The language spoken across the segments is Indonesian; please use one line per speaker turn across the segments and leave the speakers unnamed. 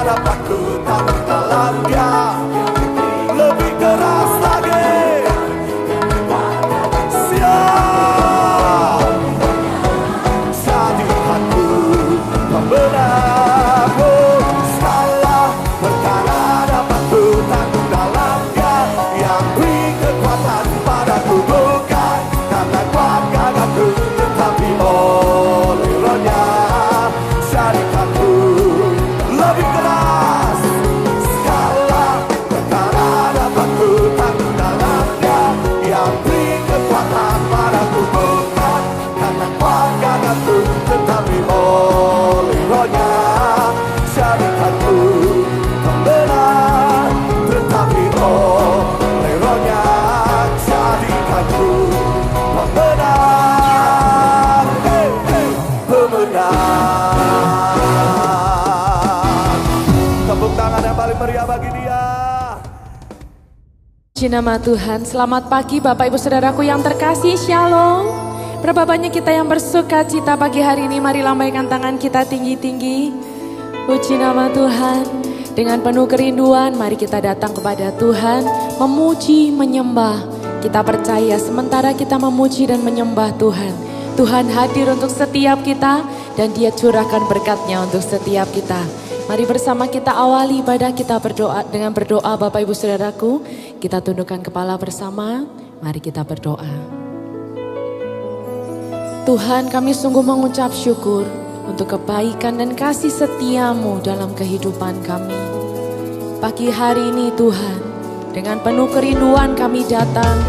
harapanku takut dalam Dia. Lebih keras lagi. Siap. Jadikanku pembenarku. Salah perkara dapatku takut dalam Dia. Yang beri kekuatan padaku bukan karena kuat gagahku, tetapi oleh Roh-Nya. Jadikanku lebih keras. Segala perkara dapatku takut dalam Dia. Yang beri kekuatan padaku bukan karena kuat gagahku, tetapi oleh Roh-Nya. Jadikanku pembenar, tetapi oleh Roh-Nya. Jadikanku pembenar, pemenang. Tepuk tangan yang paling meriah bagi Dia.
Puji nama Tuhan. Selamat pagi Bapak Ibu Saudaraku yang terkasih. Shalom. Berapa banyak kita yang bersuka cita pagi hari ini. Mari lambaikan tangan kita tinggi-tinggi. Puji nama Tuhan. Dengan penuh kerinduan mari kita datang kepada Tuhan, memuji, menyembah. Kita percaya sementara kita memuji dan menyembah Tuhan, Tuhan hadir untuk setiap kita dan Dia curahkan berkat-Nya untuk setiap kita. Mari bersama kita awali ibadah kita berdoa. Dengan berdoa Bapak Ibu Saudaraku, kita tundukkan kepala bersama. Mari kita berdoa. Tuhan, kami sungguh mengucap syukur untuk kebaikan dan kasih setia-Mu dalam kehidupan kami. Pagi hari ini Tuhan, dengan penuh kerinduan kami datang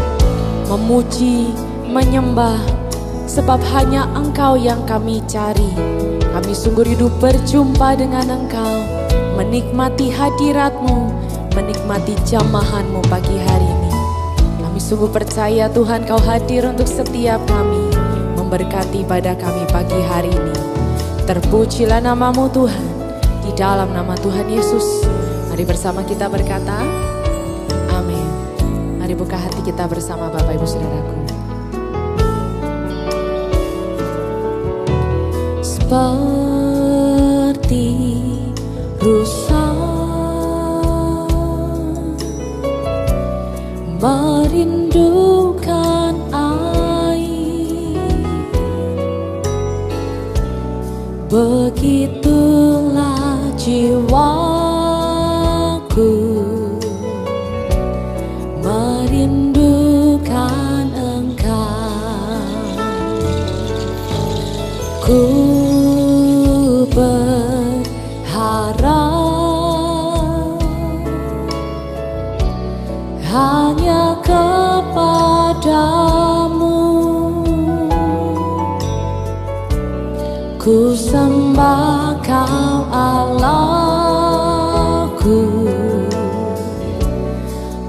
memuji, menyembah, sebab hanya Engkau yang kami cari. Kami sungguh rindu berjumpa dengan Engkau, menikmati hadirat-Mu, menikmati jamahan-Mu pagi hari ini. Kami sungguh percaya Tuhan Kau hadir untuk setiap kami, memberkati pada kami pagi hari ini. Terpujilah nama-Mu Tuhan, di dalam nama Tuhan Yesus. Mari bersama kita berkata, amin. Mari buka hati kita bersama Bapak Ibu Saudaraku. Seperti rusa merindukan air, begitulah jiwaku merindukan Engkau. Ku berharap hanya kepadamu, ku sembah Kau Allahku,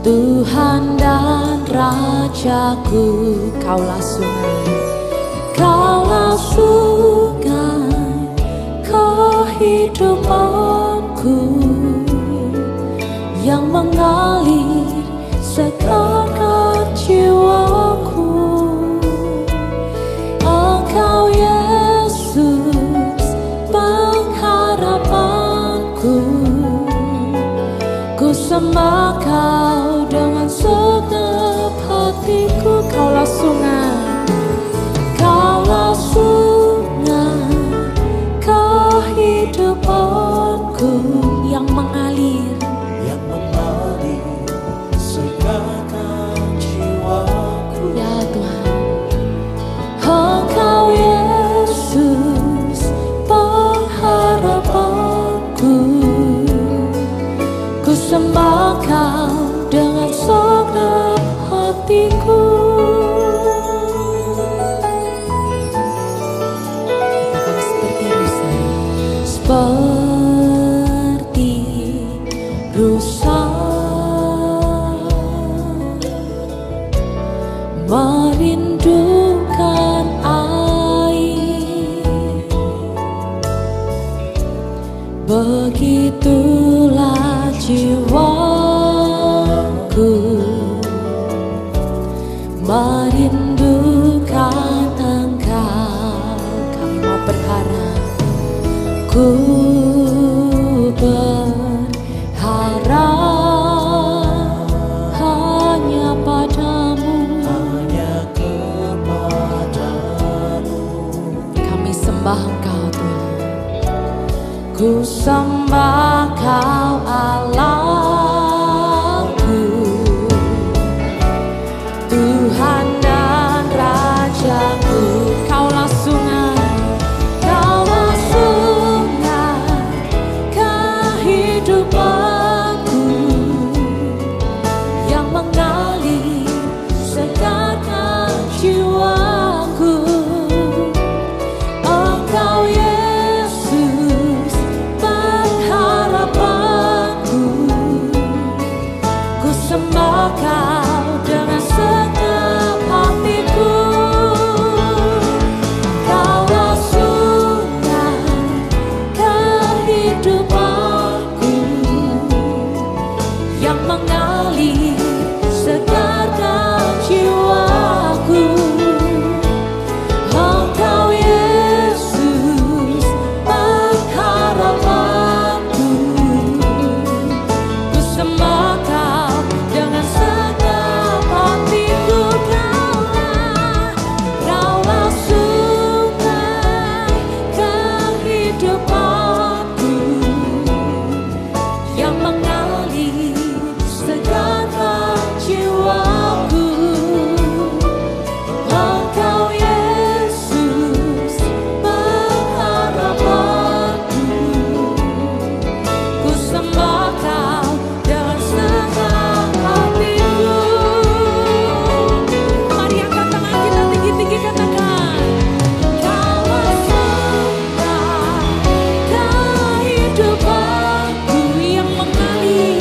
Tuhan dan Rajaku. Kaulah sungai, Kaulah sungai kehidupanku yang mengalir segarkan jiwaku. Engkau Yesus pengharapanku, ku sembah Kau dengan segenap hatiku. Kaulah sungai, Kaulah sungai kehidupanku yang mengalir segarkan jiwaku. Ya Tuhan, Engkau Yesus pengharapanku, ku sembah Kau dengan segenap hatiku. Seperti rusa merindukan air, begitulah jiwaku merindukan Engkau. Kami mau berharap, ku berharap Ku sembah Kau Allahku, Tuhan dan Rajaku. Kaulah sungai, Kaulah sungai kehidupanku, yang mengalir segarkan jiwaku. Engkau Yesus pengharapanku, ku sembah Kau dengan segenap hatiku. Kaulah sungai kehidupanku, yang mengalir segarkan jiwaku. Engkau Yesus pengharapanku, ku sembah Kau dengan segenap hatiku. Kaulah sungai kehidupanku, yang mengalir segarkan jiwaku. Engkau Yesus pengharapanku, ku sembah Kau dengan segenap hatiku. Mari angkat tangan kita tinggi-tinggi, katakan, Kaulah sungai kehidupanku, yang mengalir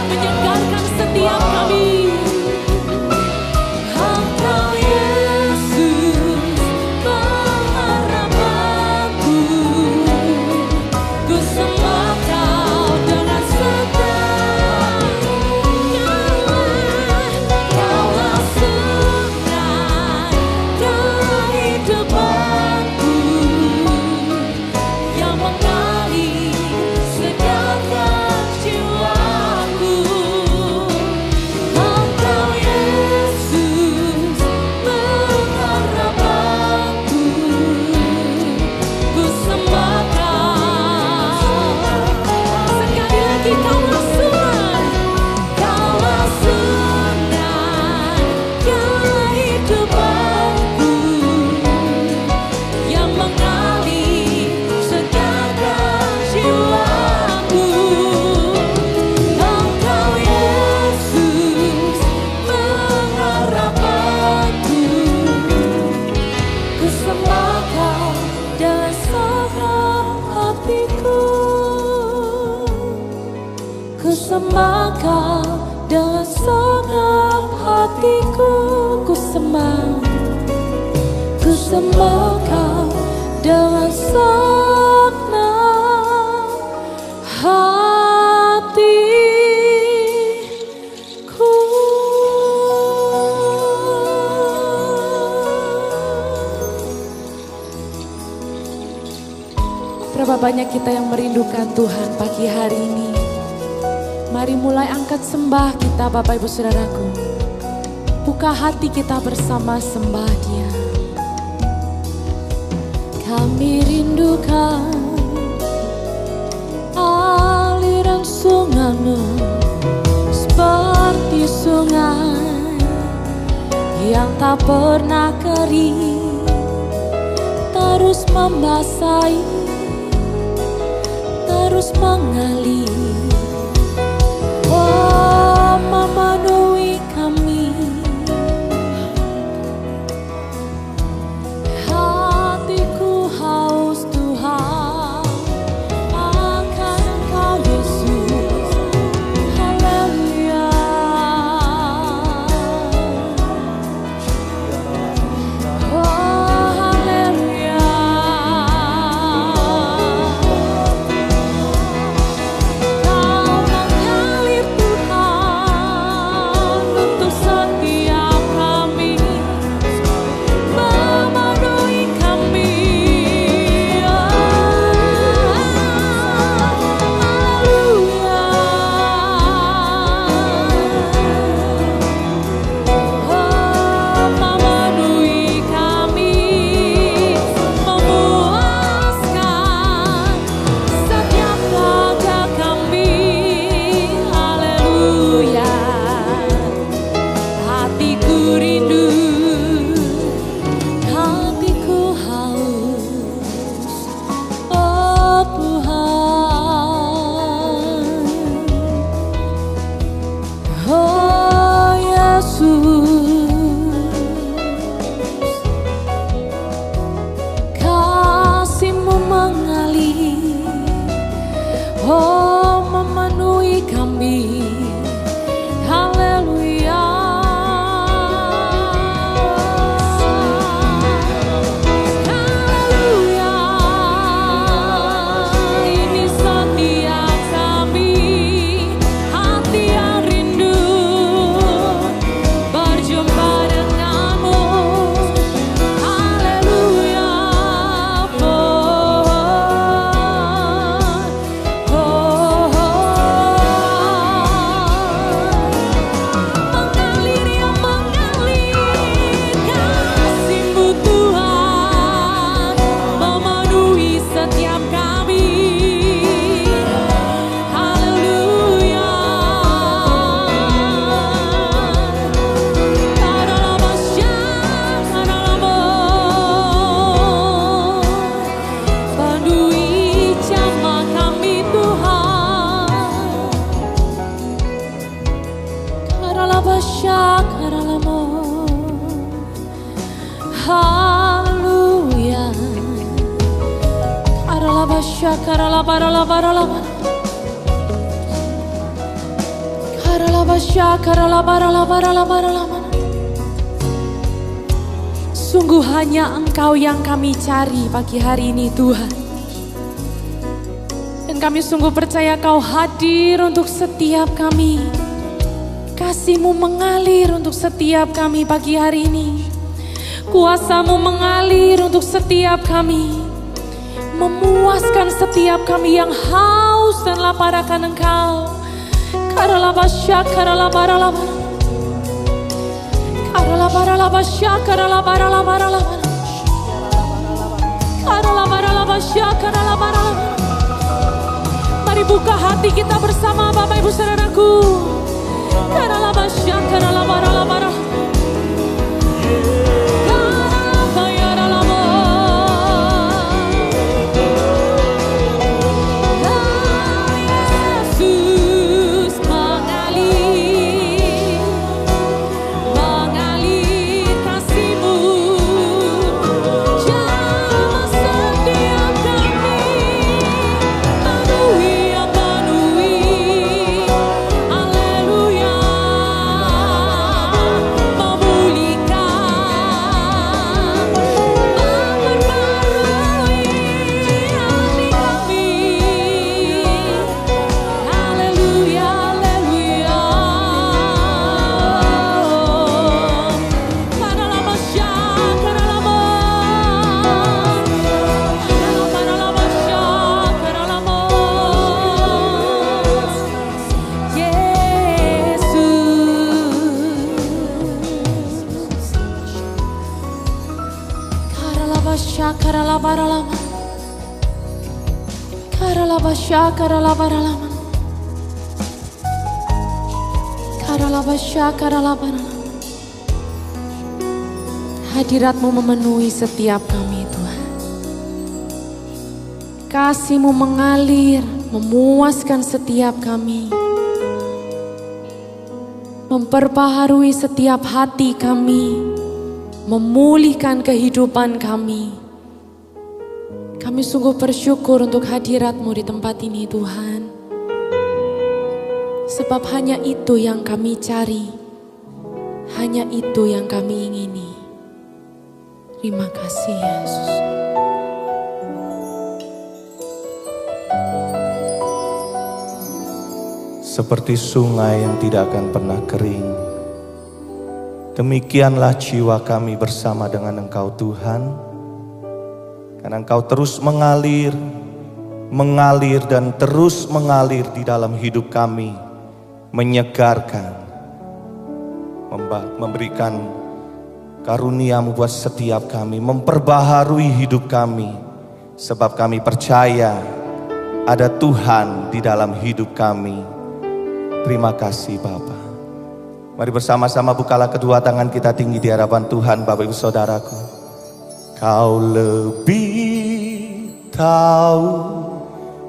menyegarkan setiap kami. Engkau Yesus pengharapanku, ku sembah Kau dengan segenap. Kaulah sungai kehidupanku, yang mengalir segarkan jiwaku. Engkau Yesus pengharapanku, ku sembah Kau. Sekali lagi, Kaulah sungai, Kaulah sungai kehidupanku, yang mengalir segarkan jiwaku. Engkau Yesus pengharapanku, ku sembah Kau dengan segenap hatiku. Ku sembah Kau dengan segenap hatiku. Ku sembah Kau dengan segenap hatiku. Berapa banyak kita yang merindukan Tuhan pagi hari ini. Mari mulai angkat sembah kita, Bapak Ibu Saudaraku. Buka hati kita bersama sembah Dia. Kami rindukan aliran sungai-Mu, seperti sungai yang tak pernah kering, terus membasahi, terus mengalir. Oh, memenuhi kami. Hatiku haus Tuhan akan Engkau Yesus. Haleluya. Oh, haleluya. Kau Oh Yesus, kasih-Mu mengalir, oh memenuhi kami. Haleluya. Haleluya. Ini setiap kami, hati yang rindu berjumpa denganmu. Haleluya. Mengalir yang mengalir kasih-Mu Tuhan, memenuhi setiap kami. Haleluya. Penuhi jamaah kami Tuhan. Haleluya. Sungguh hanya Engkau yang kami cari pagi hari ini Tuhan. Dan kami sungguh percaya Kau hadir untuk setiap kami. Kasih-Mu mengalir untuk setiap kami pagi hari ini. Kuasa-Mu mengalir untuk setiap kami. Memuaskan setiap kami yang haus dan lapar akan Engkau. Karalabasya, karalabaralaba. Karalabaralabasya, karalabaralabaralaba. Karalabaralabasya, karalabaralaba. Mari buka hati kita bersama Bapak Ibu Saudaraku. Karalabasya, karalabaralabara. Karabayaralaba. Yesus mengalir, mengalir kasih-Mu. Jamah setiap kami, penuhi yang penuhi. Haleluya. Memulihkan, memperbarui hati kami. Haleluya, haleluya. Karalamasya, karalaman. Karalamasya, karalaman. Yesus. Karalabasya, karalabaralama. Karalabasya, karalabaralama. Karalabasya, karalabaralama. Hadirat-Mu memenuhi setiap kami Tuhan. Kasih-Mu mengalir, memuaskan setiap kami. Memperbaharui setiap hati kami. Memulihkan kehidupan kami. Kami sungguh bersyukur untuk hadirat-Mu di tempat ini Tuhan. Sebab hanya itu yang kami cari. Hanya itu yang kami ingini. Terima kasih Yesus.
Seperti sungai yang tidak akan pernah kering, demikianlah jiwa kami bersama dengan Engkau Tuhan. Karena Engkau terus mengalir, mengalir dan terus mengalir di dalam hidup kami. Menyegarkan, memberikan karunia-Mu buat setiap kami. Memperbaharui hidup kami. Sebab kami percaya ada Tuhan di dalam hidup kami. Terima kasih Bapa. Mari bersama-sama bukalah kedua tangan kita tinggi di hadapan Tuhan Bapak Ibu Saudaraku. Kau lebih tahu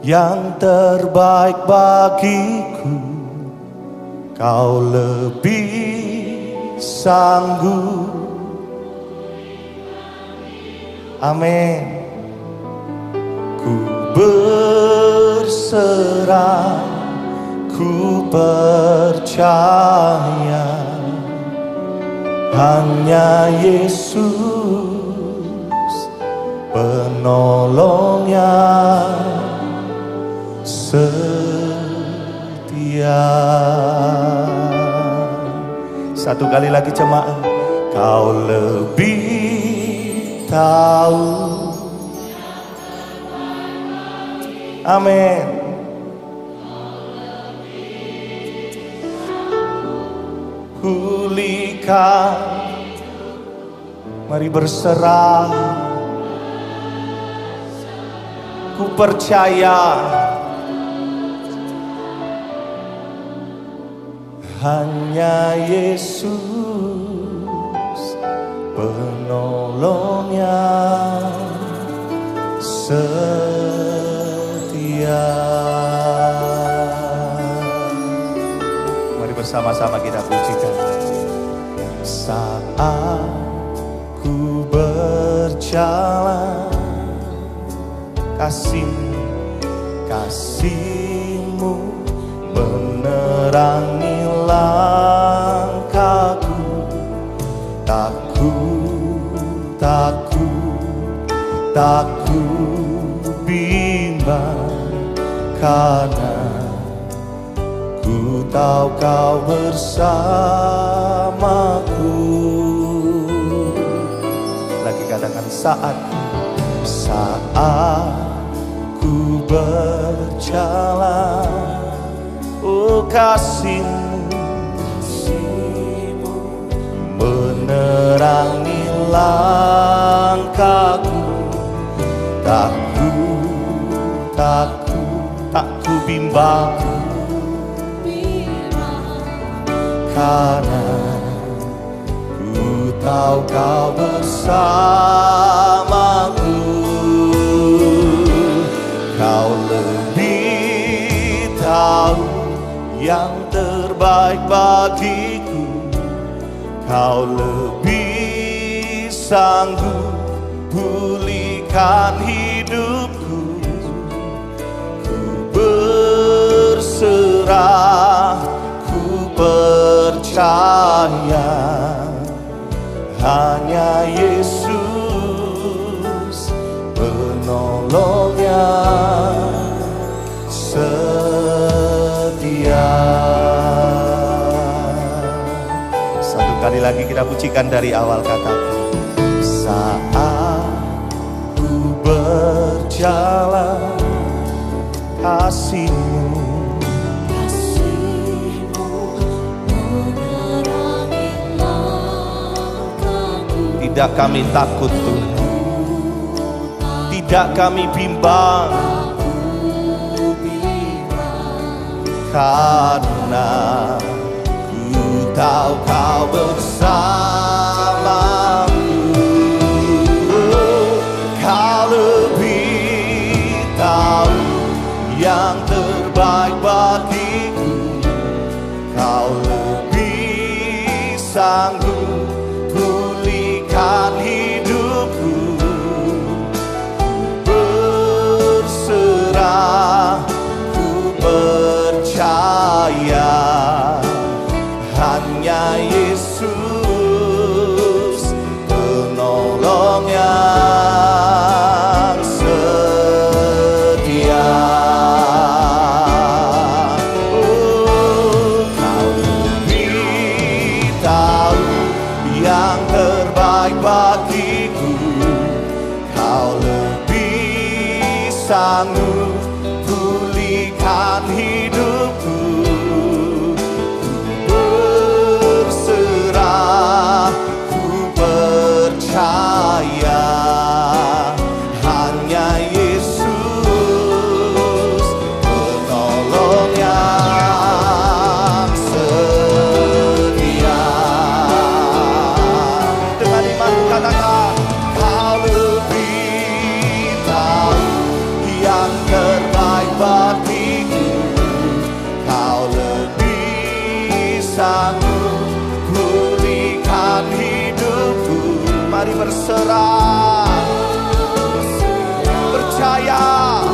yang terbaik bagiku. Kau lebih sanggup. Amin. Ku berserah, ku percaya hanya Yesus penolongnya setia. Satu kali lagi jemaat. Kau lebih tahu. Amin. Pulihkan. Mari berserah. Ku percaya hanya Yesus penolongnya setia. Mari bersama-sama kita pujikan. Saat ku berjalan, kasih-Mu menerangi langkahku. Takut bimbang, karena ku tahu Kau bersamaku. Lagi katakan saat ku berjalan, oh kasih-Mu menerangi langkahku. Tak ku bimbang, karena ku tahu Kau bersamaku. Kau lebih tahu yang terbaik bagiku. Kau lebih sanggup pulihkan hidupku. Ku berserah, ku percaya hanya Yesus penolongnya setia. Satu kali lagi kita pujikan dari awal kataku. Saat ku berjalan, kasih-Mu menerangi langkahku. Tidak kami takut Tuhan, tidak kami bimbang, karena ku tahu Kau bersamaku. Kau lebih tahu yang terbaik bagiku. Kau lebih sanggup pulihkan hidupku. Berserah, ku percaya hanya Yesus penolongnya setia. Oh, Kau lebih tahu yang terbaik bagiku. Kau lebih sanggup pulihkan hidupku. Berserah, ku percaya hanya Yesus penolongnya setia. Dengan iman katakan, Kau lebih tahu yang Mari berserah, percaya,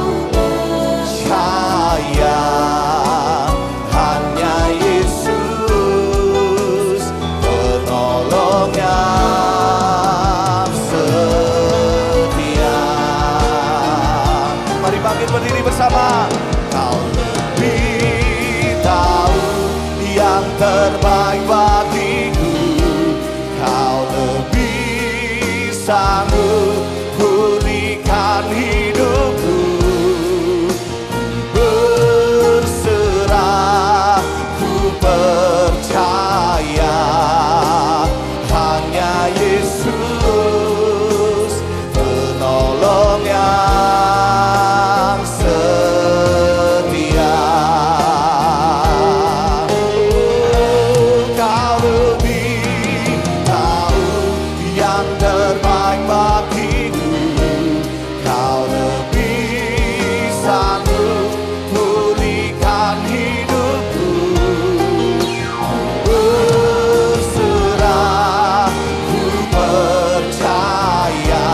percaya. Hanya Yesus penolong yang setia. Mari bangkit berdiri bersama. Kau lebih tahu yang terbaik bagiku. Kau lebih sanggup pulihkan hidupku. Berserah, ku percaya. Hanya Yesus penolong yang setia. Kau lebih tahu yang terbaik bagiku. Kau lebih sanggup pulihkan hidupku. Berserah, ku percaya.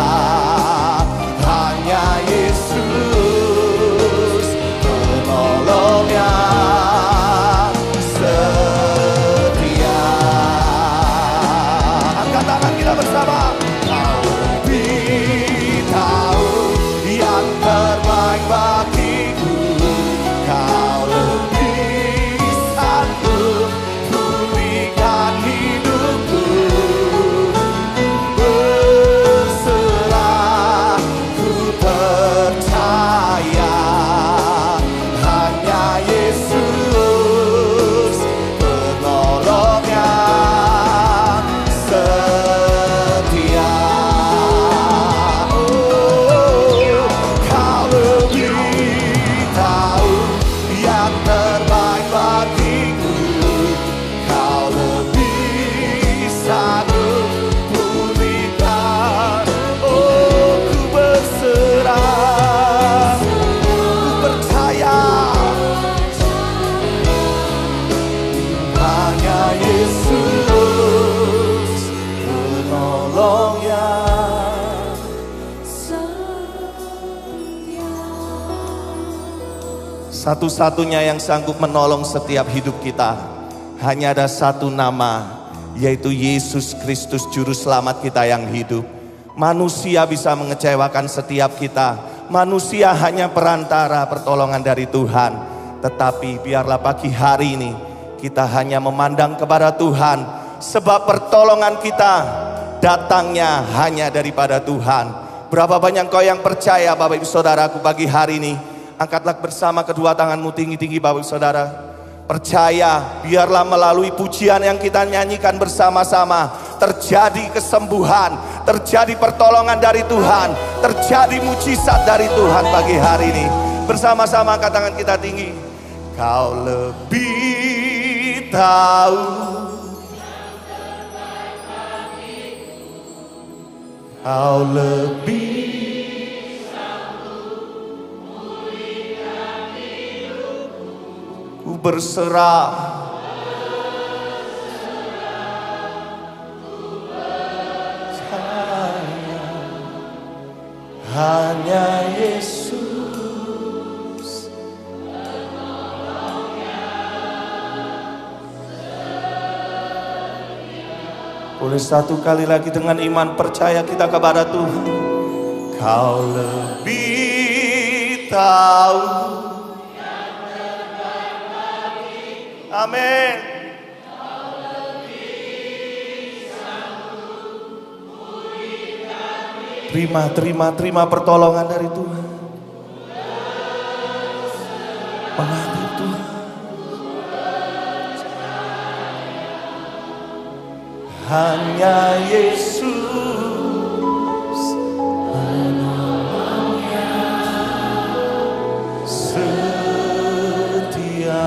Hanya Yesus penolong yang setia. Angkat tangan kita bersama. Kau lebih tahu yang terbaik bagiku. Kau lebih sanggup pulihkan hidupku. Berserah, ku percaya. Hanya Yesus penolong yang setia. Kau lebih tahu yang terbaik bagiku. Kau lebih sanggup pulihkan. Oh, ku berserah, ku percaya. Hanya Yesus penolong yang satu-satunya yang sanggup menolong setiap hidup kita. Hanya ada satu nama, yaitu Yesus Kristus Juru Selamat kita yang hidup. Manusia bisa mengecewakan setiap kita. Manusia hanya perantara pertolongan dari Tuhan. Tetapi biarlah pagi hari ini kita hanya memandang kepada Tuhan. Sebab pertolongan kita datangnya hanya daripada Tuhan. Berapa banyak kau yang percaya Bapak Ibu Saudaraku pagi hari ini? Angkatlah bersama kedua tanganmu tinggi-tinggi Bapak Ibu Saudara. Percaya, biarlah melalui pujian yang kita nyanyikan bersama-sama terjadi kesembuhan, terjadi pertolongan dari Tuhan, terjadi mujizat dari Tuhan pagi hari ini. Bersama-sama angkat tangan kita tinggi. Kau lebih tahu, kau lebih ku berserah, hanya Yesus boleh satu kali lagi dengan iman percaya kita kepada Tuhan. Kau lebih tahu. Amin. Terima pertolongan dari Tuhan. Mengalir Tuhan. Hanya Yesus penolongnya setia.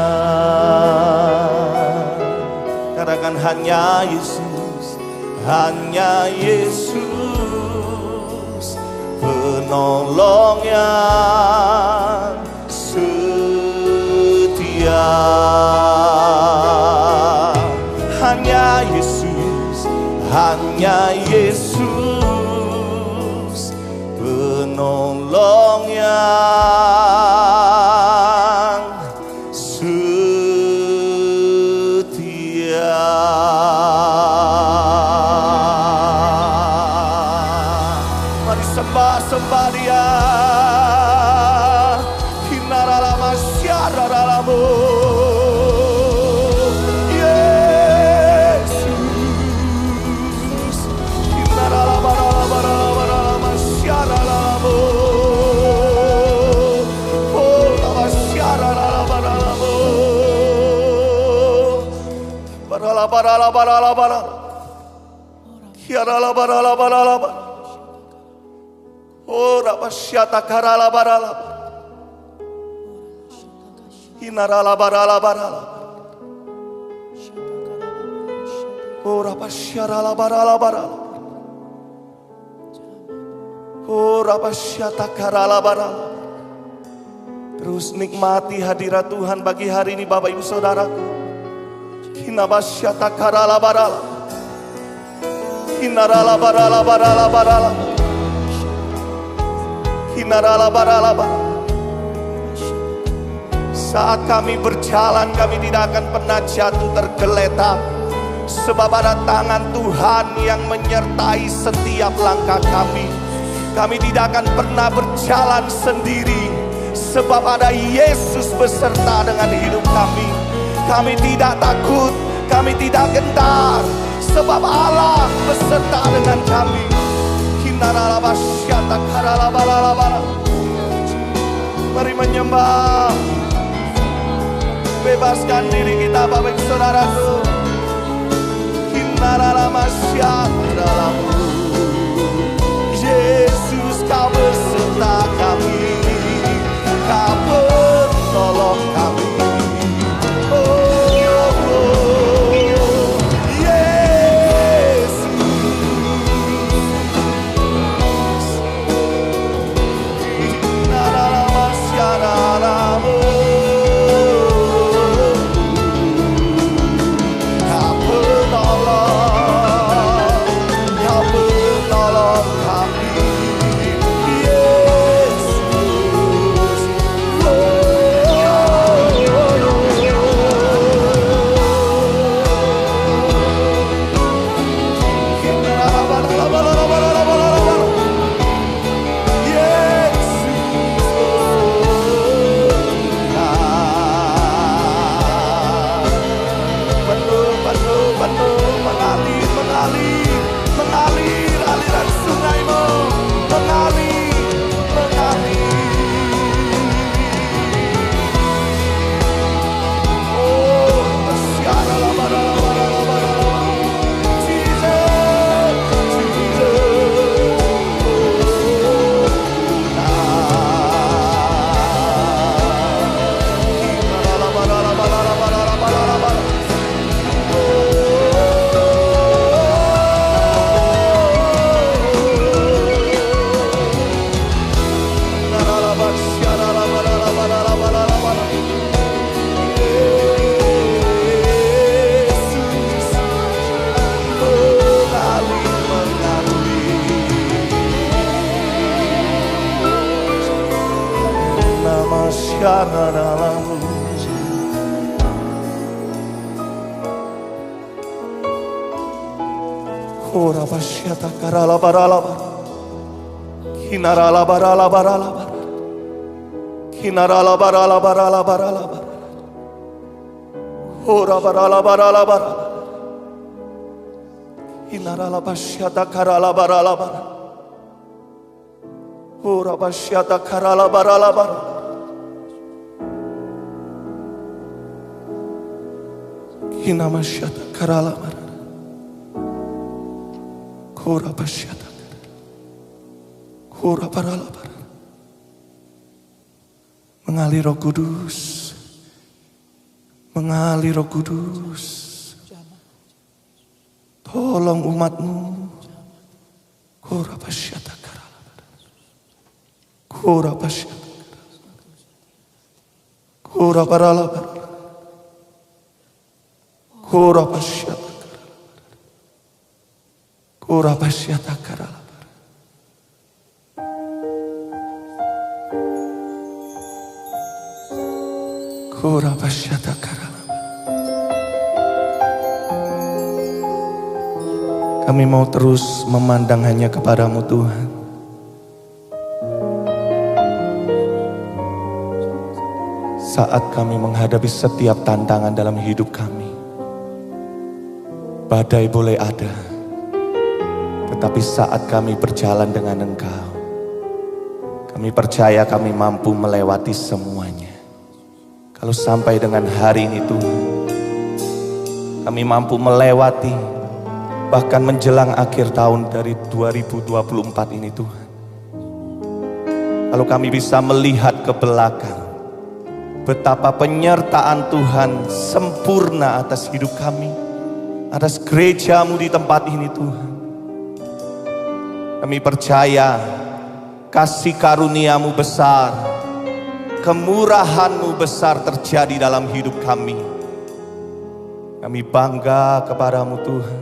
Katakan hanya Yesus, hanya Yesus penolong yang setia. Hanya Yesus, hanya Yesus penolong yang setia. Mari sembah Dia. Kinaralama syararalamu. Yesus. Kinaralabaralabaralabaralama syararalamu. Oh, lama syararalabaralamu. Baralabaralabaralabarala. Kiaralabaralabaralabar. Oh, rabasyata karalabarala. Inaralabaralabarala. Oh, rabasyaralabaralabarala. Oh, rabasyata karalabarala. Terus nikmati hadirat Tuhan bagi hari ini Bapak Ibu Saudaraku. Kinabasyata karalabarala. Inaralabaralabaralabarala. Saat kami berjalan, kami tidak akan pernah jatuh tergeletak, sebab ada tangan Tuhan yang menyertai setiap langkah kami. Kami tidak akan pernah berjalan sendiri, sebab ada Yesus beserta dengan hidup kami. Kami tidak takut, kami tidak gentar, sebab Allah beserta dengan kami. Mari menyembah. Bebaskan diri kita Bapak Ibu Saudaraku. Yesus, Kau beserta kami, Kau penolong kami. Ora basyata karala barala kinarala barala barala kinarala barala barala barala ora barala barala barala kinarala basyata karala barala barala ora basyata karala barala barala kinamasyata karala barala Kora basyata, kora barala barala. Mengalir Roh Kudus, mengalir Roh Kudus. Tolong umatmu. Kora basyata karala barala. Kora basyata karala. Kora barala barala. Kora basyata. Ora basyata karala. Kami mau terus memandang hanya kepadamu Tuhan. Saat kami menghadapi setiap tantangan dalam hidup kami, badai boleh ada, tetapi saat kami berjalan dengan Engkau, kami percaya kami mampu melewati semuanya. Kalau sampai dengan hari ini Tuhan, kami mampu melewati bahkan menjelang akhir tahun dari 2024 ini Tuhan. Kalau kami bisa melihat ke belakang, betapa penyertaan Tuhan sempurna atas hidup kami, atas gereja-Mu di tempat ini Tuhan. Kami percaya kasih karunia-Mu besar, kemurahan-Mu besar terjadi dalam hidup kami. Kami bangga kepadamu Tuhan.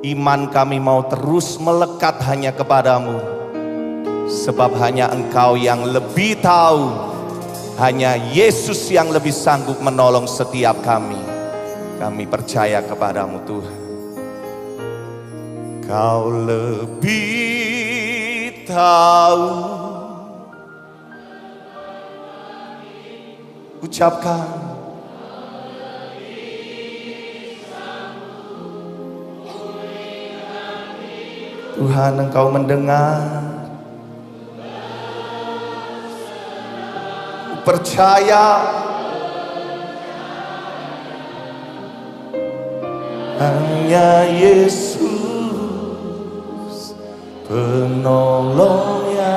Iman kami mau terus melekat hanya kepadamu, sebab hanya Engkau yang lebih tahu, hanya Yesus yang lebih sanggup menolong setiap kami. Kami percaya kepadamu Tuhan. Kau lebih tahu. Ucapkan. Tuhan, Engkau mendengar. Percaya hanya Yesus penolongnya.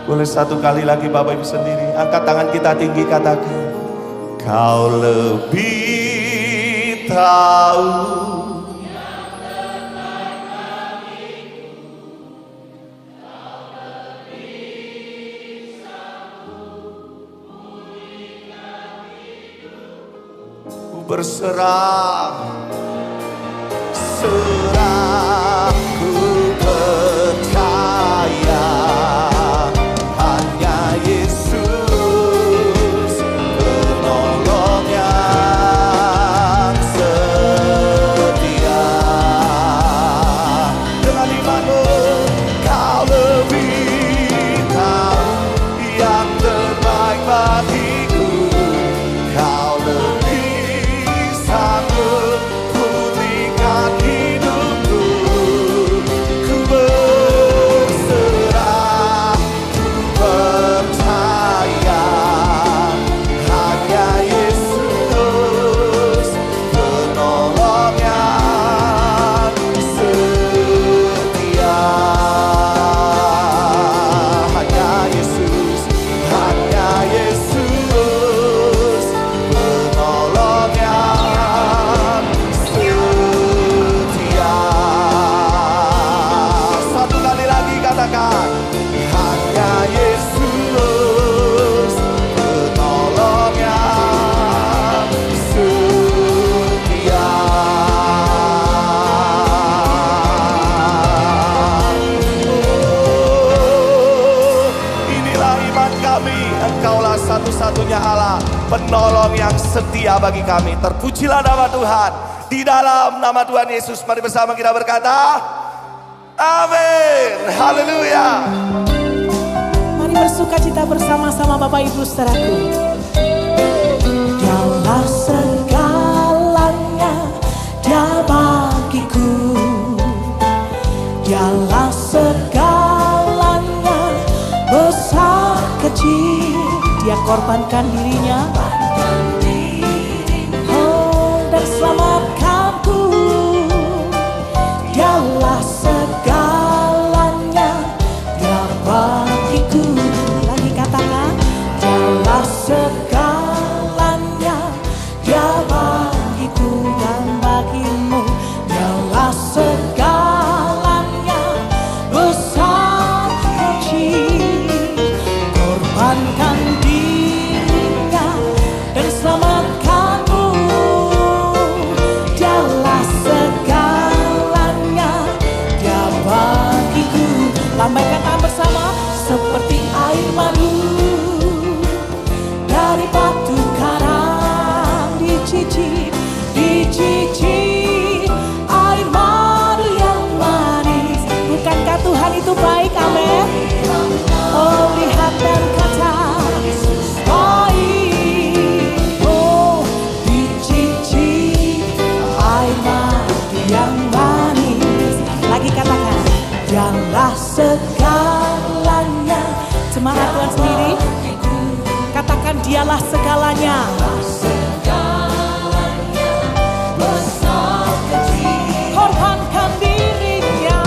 Boleh satu kali lagi Bapak Ibu sendiri, angkat tangan kita tinggi, katakan, Kau lebih tahu. Berserah, serah, ku percaya hanya Yesus penolong yang setia. Dengan imanmu kau lebih tahu yang terbaik bagiku. Kau lebih pulihkan hidupku. Ku berserah, ku percaya hanya Yesus penolong yang setia. Hanya Yesus, hanya Yesus penolong yang setia. Satu kali lagi katakan, hanya Yesus penolong yang setia. Oh, inilah iman kami, Engkaulah satu-satunya Allah, penolong yang setia bagi kami. Terpujilah nama Tuhan. Di dalam nama Tuhan Yesus, mari bersama kita berkata, amin. Haleluya.
Mari bersukacita bersama-sama Bapak Ibu saudaraku. Dialah segalanya, Dia bagiku. Dialah segalanya, besar kecil, Dia korbankan dirinya. Oh, dan selamatkanku. Dialah segalanya, Dia bagiku. Lagi katakan, Dialah segalanya, Dia bagiku dan bagimu. Dialah segalanya, besar kecil, korbankan dirinya dan selamatkanmu. segalanya. Korbankan dirinya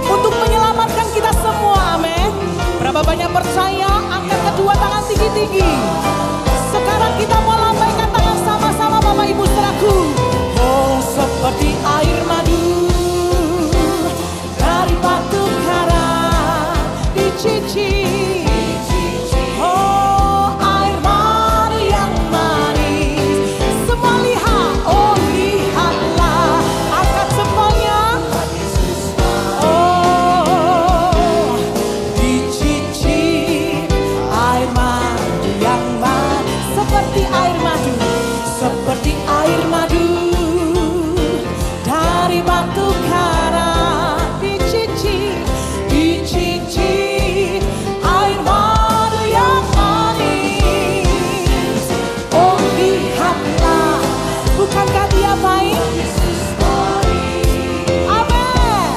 untuk menyelamatkan kita semua, amin. Berapa banyak percaya? Angkat kedua tangan tinggi-tinggi. Sekarang kita mau lambaikan tangan sama-sama Bapak Ibu Saudaraku. Oh, seperti air madu dari batu karang dicicip. Oh, air madu yang manis. Semua lihat, oh lihatlah. Angkat semuanya. Oh, dicicip air madu yang manis. Seperti air madu, seperti air madu dari batu karang dicicip, dicicip air madu yang manis. Oh lihatlah, bukankah dia baik? Amin.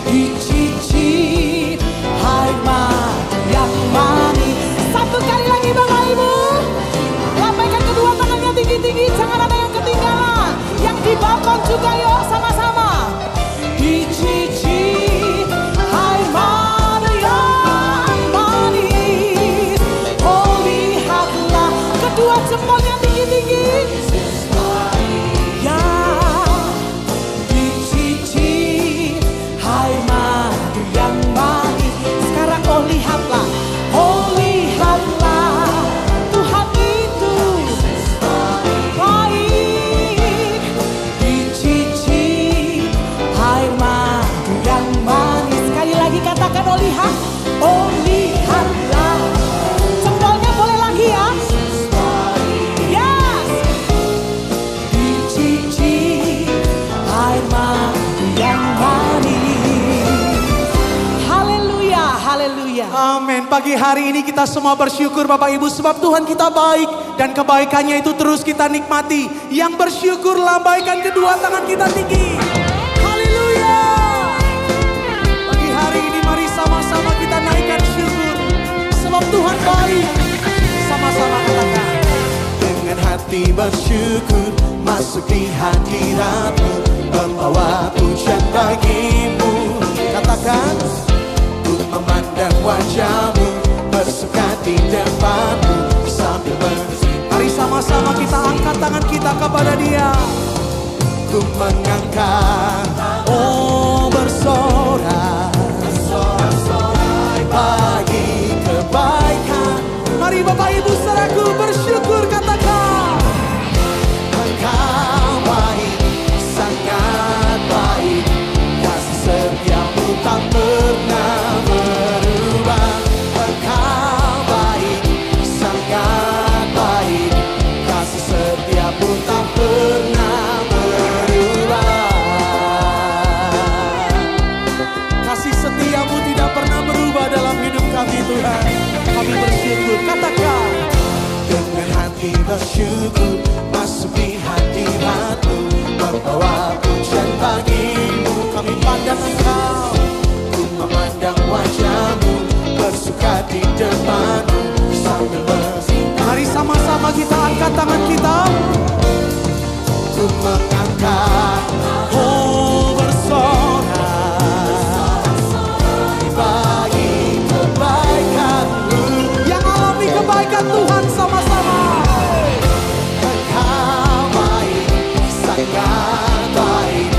Dicicip air madu yang manis. Satu kali lagi Bapak Ibu, lambaikan kedua tangannya tinggi-tinggi, jangan ada yang ketinggalan. Yang di balkon juga yuk sama-sama. Dicicip air madu yang manis. Oh lihatlah, kedua jempolnya tinggi-tinggi. Ya, dicicip air madu yang manis. Sekarang oh lihatlah, oh lihatlah, Tuhan itu baik. Dicicip air madu yang manis. Sekali lagi katakan oh lihat, oh lihatlah. Jempolnya boleh lagi ya. Yes. Dicicip air madu yang manis. Haleluya, haleluya.
Amin. Pagi hari ini kita semua bersyukur Bapak Ibu sebab Tuhan kita baik dan kebaikannya itu terus kita nikmati. Yang bersyukur lambaikan kedua tangan kita tinggi. Haleluya. Pagi hari ini mari sama-sama kita naikkan syukur sebab Tuhan baik. Sama-sama katakan.
Dengan hati bersyukur masuk di hadirat-Mu, membawa pujian bagimu. Katakan, untuk memandang wajah-Mu, bersuka di depan-Mu sambil berseru.
Mari sama-sama kita angkat tangan kita kepada Dia.
Ku mengangkat, oh bersorak, bersorak bagi kebaikan.
Mari Bapak Ibu Saudaraku bersyukur katakan.
Engkau baik, sangat baik, kasih setiamu tak pernah berubah. Engkau baik, sangat baik, kasih setiamu tak pernah berubah.
Kasih setiamu tidak pernah berubah dalam hidup kami Tuhan. Kami bersyukur katakan.
Dengan hati bersyukur masuk di hadirat-Mu, membawa pujian bagimu. Kami pandang Engkau, ku memandang wajah-Mu, bersuka di depan-Mu sambil bersinta.
Mari sama-sama kita angkat tangan kita.
Ku mengangkat,
Oh bersorak
bagi kebaikan-Mu.
yang alami kebaikan Tuhan sama-sama.
Engkau baik, sangat baik,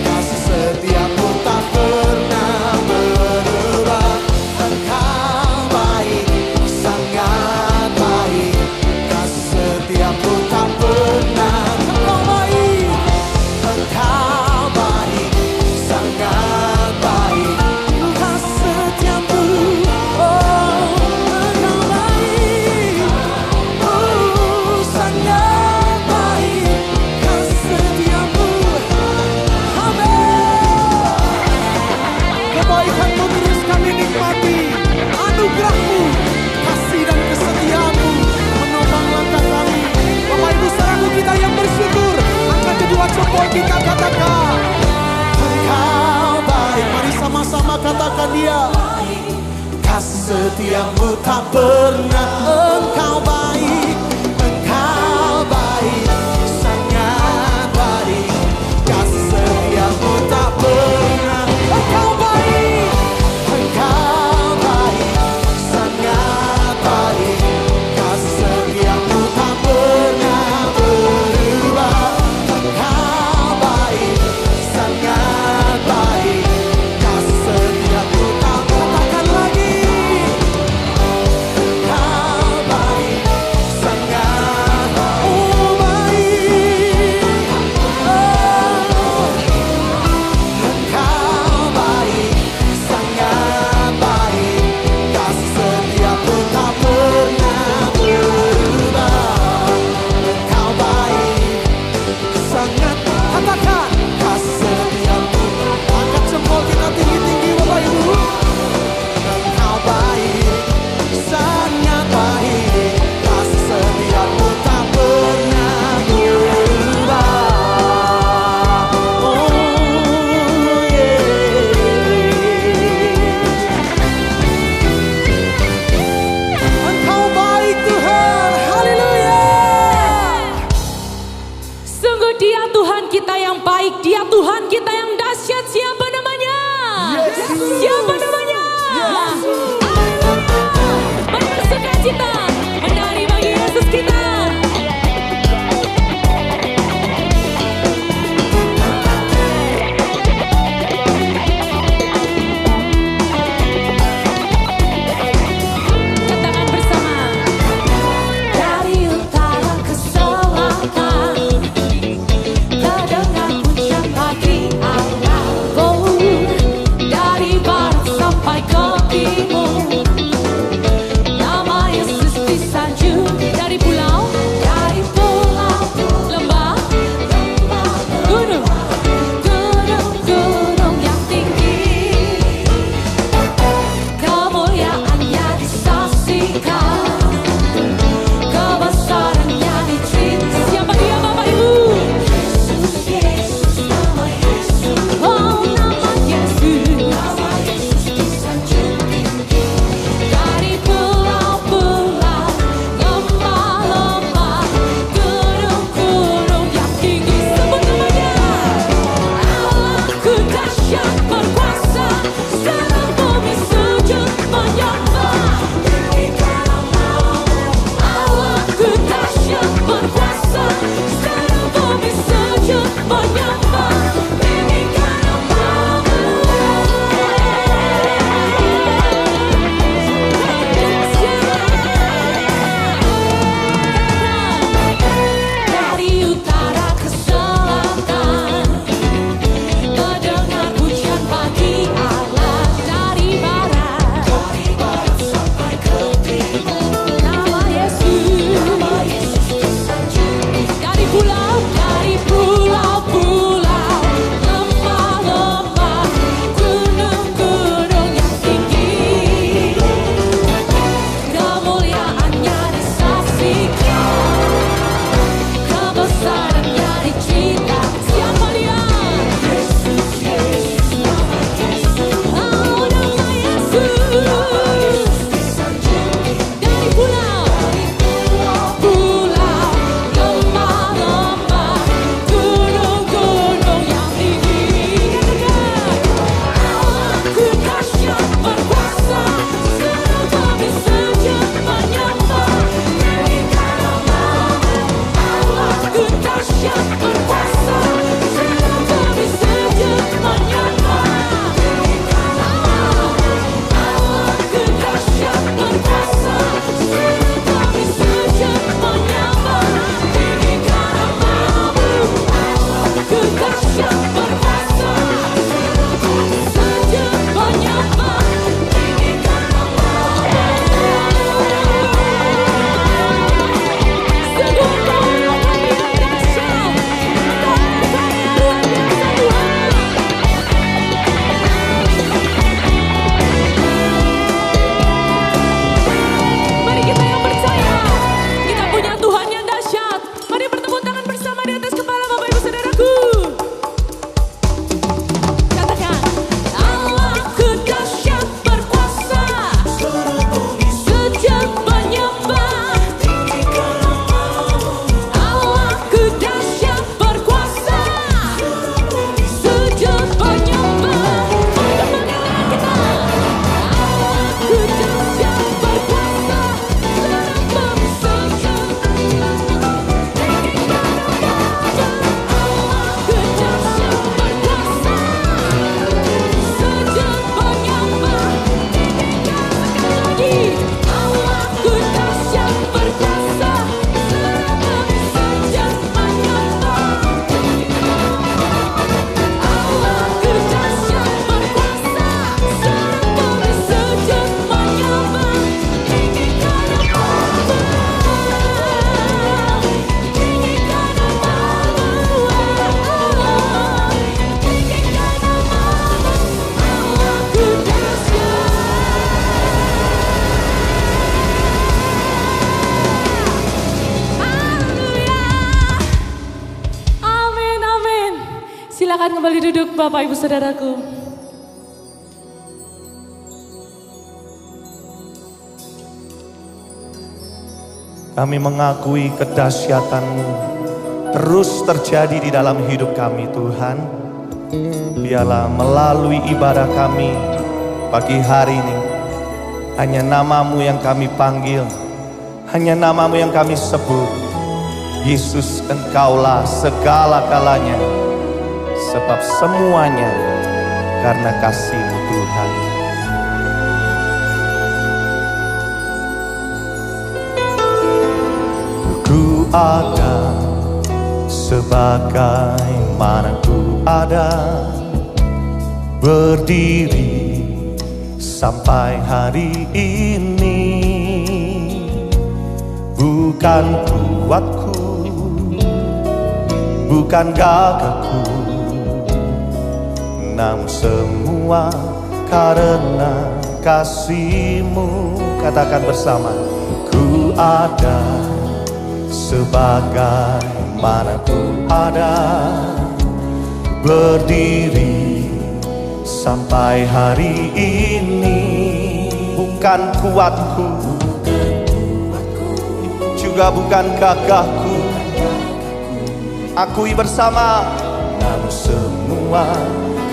kasih setiamu tak pernah berubah. Engkau baik, sangat baik, kasih setiamu tak pernah. Engkau baik, engkau baik, sangat baik, kasih setiamu. Oh, engkau baik, oh sangat baik, kasih setiamu. Amin.
Kebaikan-Mu terus kami nikmati. Anugerah-Mu, kasih dan kesetiaan-Mu menopang langkah kami. Bapak Ibu Saudaraku kita yang bersyukur, angkat kedua jempol kita katakan.
Engkau baik,
Mari sama-sama katakan Dia.
kasih
setiamu tak pernah. Engkau baik, sangat baik. Kasih setiamu tak pernah. Engkau baik, sangat baik. Kasih setiamu tak pernah berubah. Engkau baik, sangat baik. Kasih setiamu tak katakan lagi. Engkau baik, sangat baik. Engkau baik, sangat baik. Kasih setiamu tak pernah berubah. Engkau baik, sangat katakan kasih setiamu. Angkat jempol kita tinggi-tinggi Bapak Ibu. Engkau baik, sangat baik. Kasih setiamu tak pernah berubah. Oh yeah. Engkau baik Tuhan, haleluya.
Sungguh Dia Tuhan kita yang baik, Dia Tuhan kita yang dahsyat. Siapa namanya? Siapa namanya? Mana sukacita menari bagi Yesus kita. Katakan bersama. Dari utara ke selatan, terdengar puncak bagi Allah. Silakan kembali duduk Bapak Ibu Saudaraku.
Kami mengakui kedahsyatan-Mu terus terjadi di dalam hidup kami Tuhan. Biarlah melalui ibadah kami pagi hari ini, hanya nama-Mu yang kami panggil, hanya nama-Mu yang kami sebut. Yesus, Engkaulah segala-galanya, sebab semuanya karena kasih-Mu Tuhan. Ku ada sebagaimana ku ada, berdiri sampai hari ini. Bukan kuatku, bukan gagahku, namun semua karena kasih-Mu. Katakan bersama, ku ada sebagaimana ku ada, berdiri sampai hari ini. Bukan kuatku, juga bukan gagahku, akui bersama, namun semua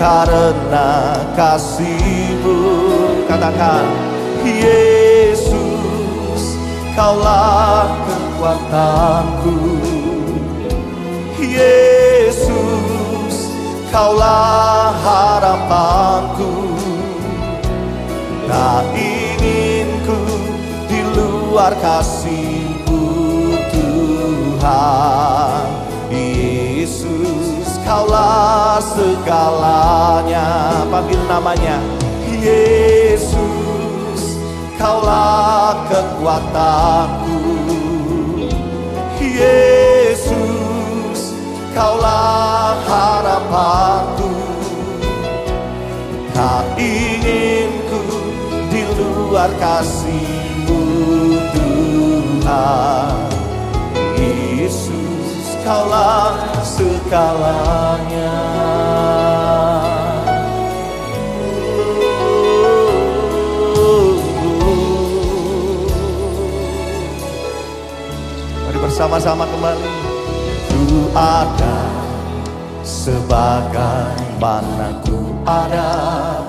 karena kasih-Mu. Katakan, Yesus, Kaulah kekuatanku. Yesus, Kaulah harapanku. Tak ingin ku di luar kasih-Mu Tuhan. Yesus, Kaulah segalanya. Panggil namanya, Yesus, Kaulah kekuatanku. Yesus, Kaulah harapanku. Tak ingin ku di luar kasih-Mu Tuhan. Yesus, Kaulah segalanya. Mari bersama-sama kembali. Ku ada sebagaimana ku ada,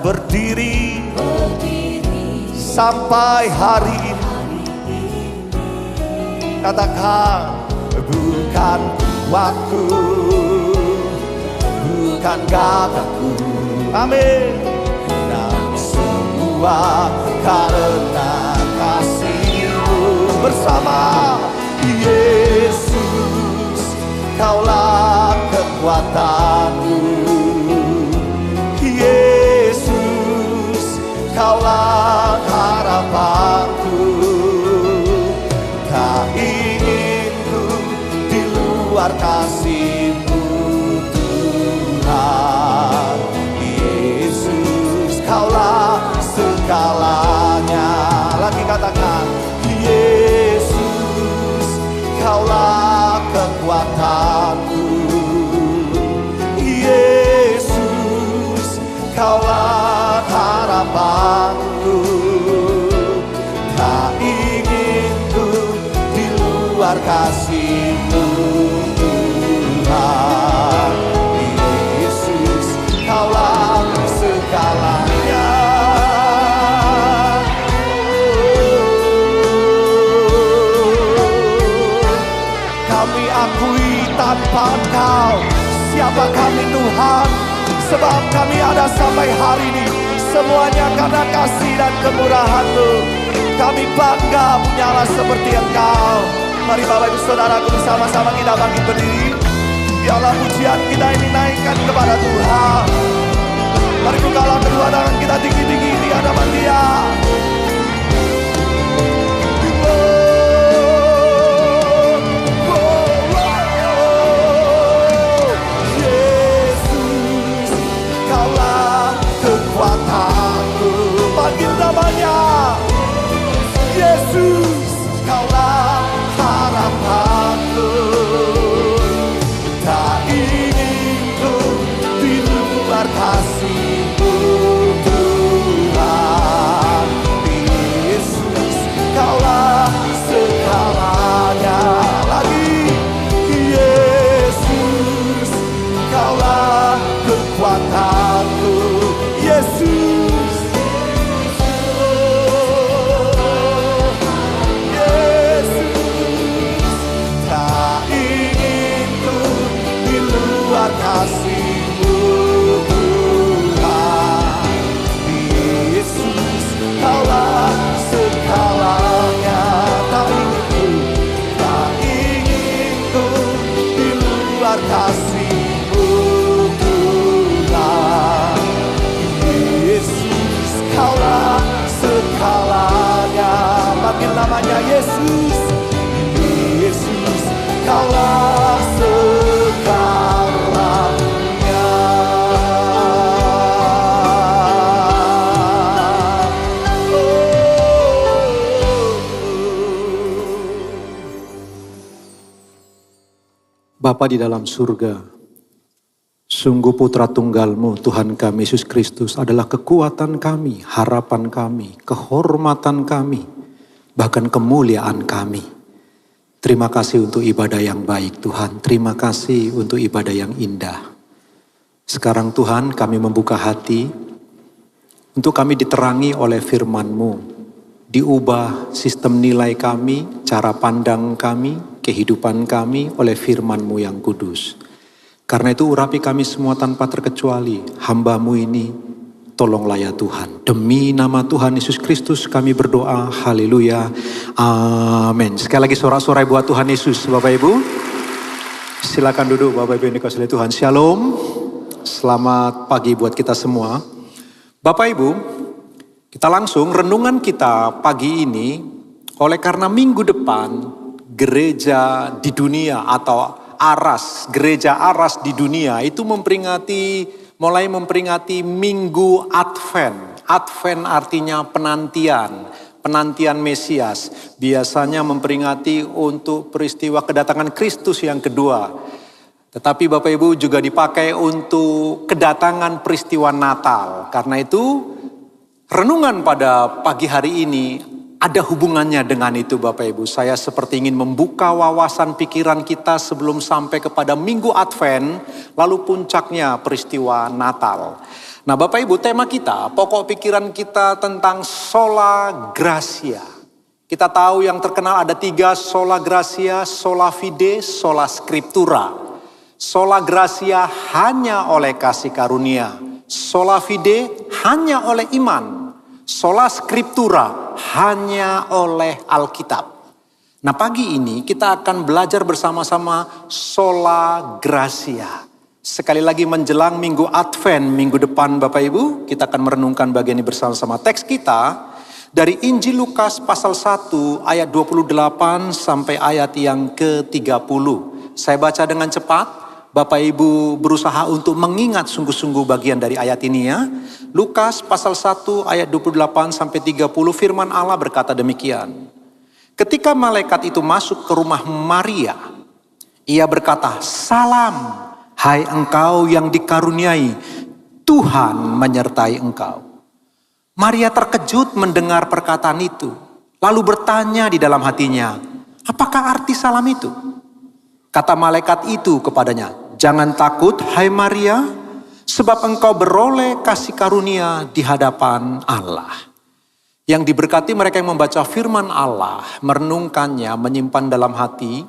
berdiri sampai hari ini. Katakan, bukan kuatku, bukan gagahku, amin, namun semua karena kasih-Mu. Bersama, Yesus, Kaulah kekuatanku. Yesus, Kaulah harapanku. Tak ingin ku di luar kasih-Mu Tuhan. Yesus, Kaulah segalanya. Lagi katakan, Yesus, Kaulah kekuatanku. Yesus, Kaulah harapanku. Tak ingin ku di luar kasih-Mu Tuhan. Yesus, Kaulah segalanya. Kami akui tanpa Engkau, siapa kami Tuhan? Sebab kami ada sampai hari ini, semuanya karena kasih dan kemurahan-Mu. Kami bangga punya Allah seperti Engkau. Mari Bapak Ibu Saudaraku, bersama-sama kita bangkit berdiri. Biarlah pujian kita ini naikkan kepada Tuhan. Mari bukalah kedua tangan kita tinggi-tinggi di hadapan Dia. Panggil namanya, Yesus, Kaulah harapanku. Tak ingin ku di
Bapa di dalam surga, sungguh putra tunggal-Mu Tuhan kami Yesus Kristus adalah kekuatan kami, harapan kami, kehormatan kami, bahkan kemuliaan kami. Terima kasih untuk ibadah yang baik Tuhan, terima kasih untuk ibadah yang indah. Sekarang Tuhan kami membuka hati untuk kami diterangi oleh firman-Mu, diubah sistem nilai kami, cara pandang kami, kehidupan kami oleh firman-Mu yang kudus. Karena itu urapi kami semua tanpa terkecuali, hamba-Mu ini tolonglah ya Tuhan. Demi nama Tuhan Yesus Kristus kami berdoa, haleluya, amin. Sekali lagi sorak-sorai buat Tuhan Yesus, Bapak Ibu. Silakan duduk Bapak Ibu yang dikasihi Tuhan. Shalom, selamat pagi buat kita semua. Bapak Ibu, kita langsung renungan kita pagi ini, oleh karena minggu depan gereja di dunia atau Aras, gereja Aras di dunia itu mulai memperingati Minggu Advent. Advent artinya penantian Mesias. Biasanya memperingati untuk peristiwa kedatangan Kristus yang kedua. Tetapi Bapak Ibu juga dipakai untuk kedatangan peristiwa Natal. Karena itu renungan pada pagi hari ini ada hubungannya dengan itu Bapak Ibu. Saya seperti ingin membuka wawasan pikiran kita sebelum sampai kepada Minggu Advent, lalu puncaknya peristiwa Natal. Nah Bapak Ibu, tema kita, pokok pikiran kita tentang sola gratia. Kita tahu yang terkenal ada 3, sola gratia, sola fide, sola scriptura. Sola gratia hanya oleh kasih karunia, sola fide hanya oleh iman. Sola scriptura hanya oleh Alkitab. Nah pagi ini kita akan belajar bersama-sama sola gratia. Sekali lagi menjelang Minggu Advent, minggu depan Bapak Ibu, kita akan merenungkan bagian ini bersama-sama. Teks kita dari Injil Lukas pasal 1 ayat 28 sampai ayat yang ke-30. Saya baca dengan cepat. Bapak Ibu berusaha untuk mengingat sungguh-sungguh bagian dari ayat ini ya. Lukas pasal 1 ayat 28 sampai 30 firman Allah berkata demikian. Ketika malaikat itu masuk ke rumah Maria, ia berkata, "Salam, hai engkau yang dikaruniai, Tuhan menyertai engkau." Maria terkejut mendengar perkataan itu, lalu bertanya di dalam hatinya, "Apakah arti salam itu?" Kata malaikat itu kepadanya, "Jangan takut, hai Maria, sebab engkau beroleh kasih karunia di hadapan Allah." Yang diberkati mereka yang membaca firman Allah, merenungkannya, menyimpan dalam hati,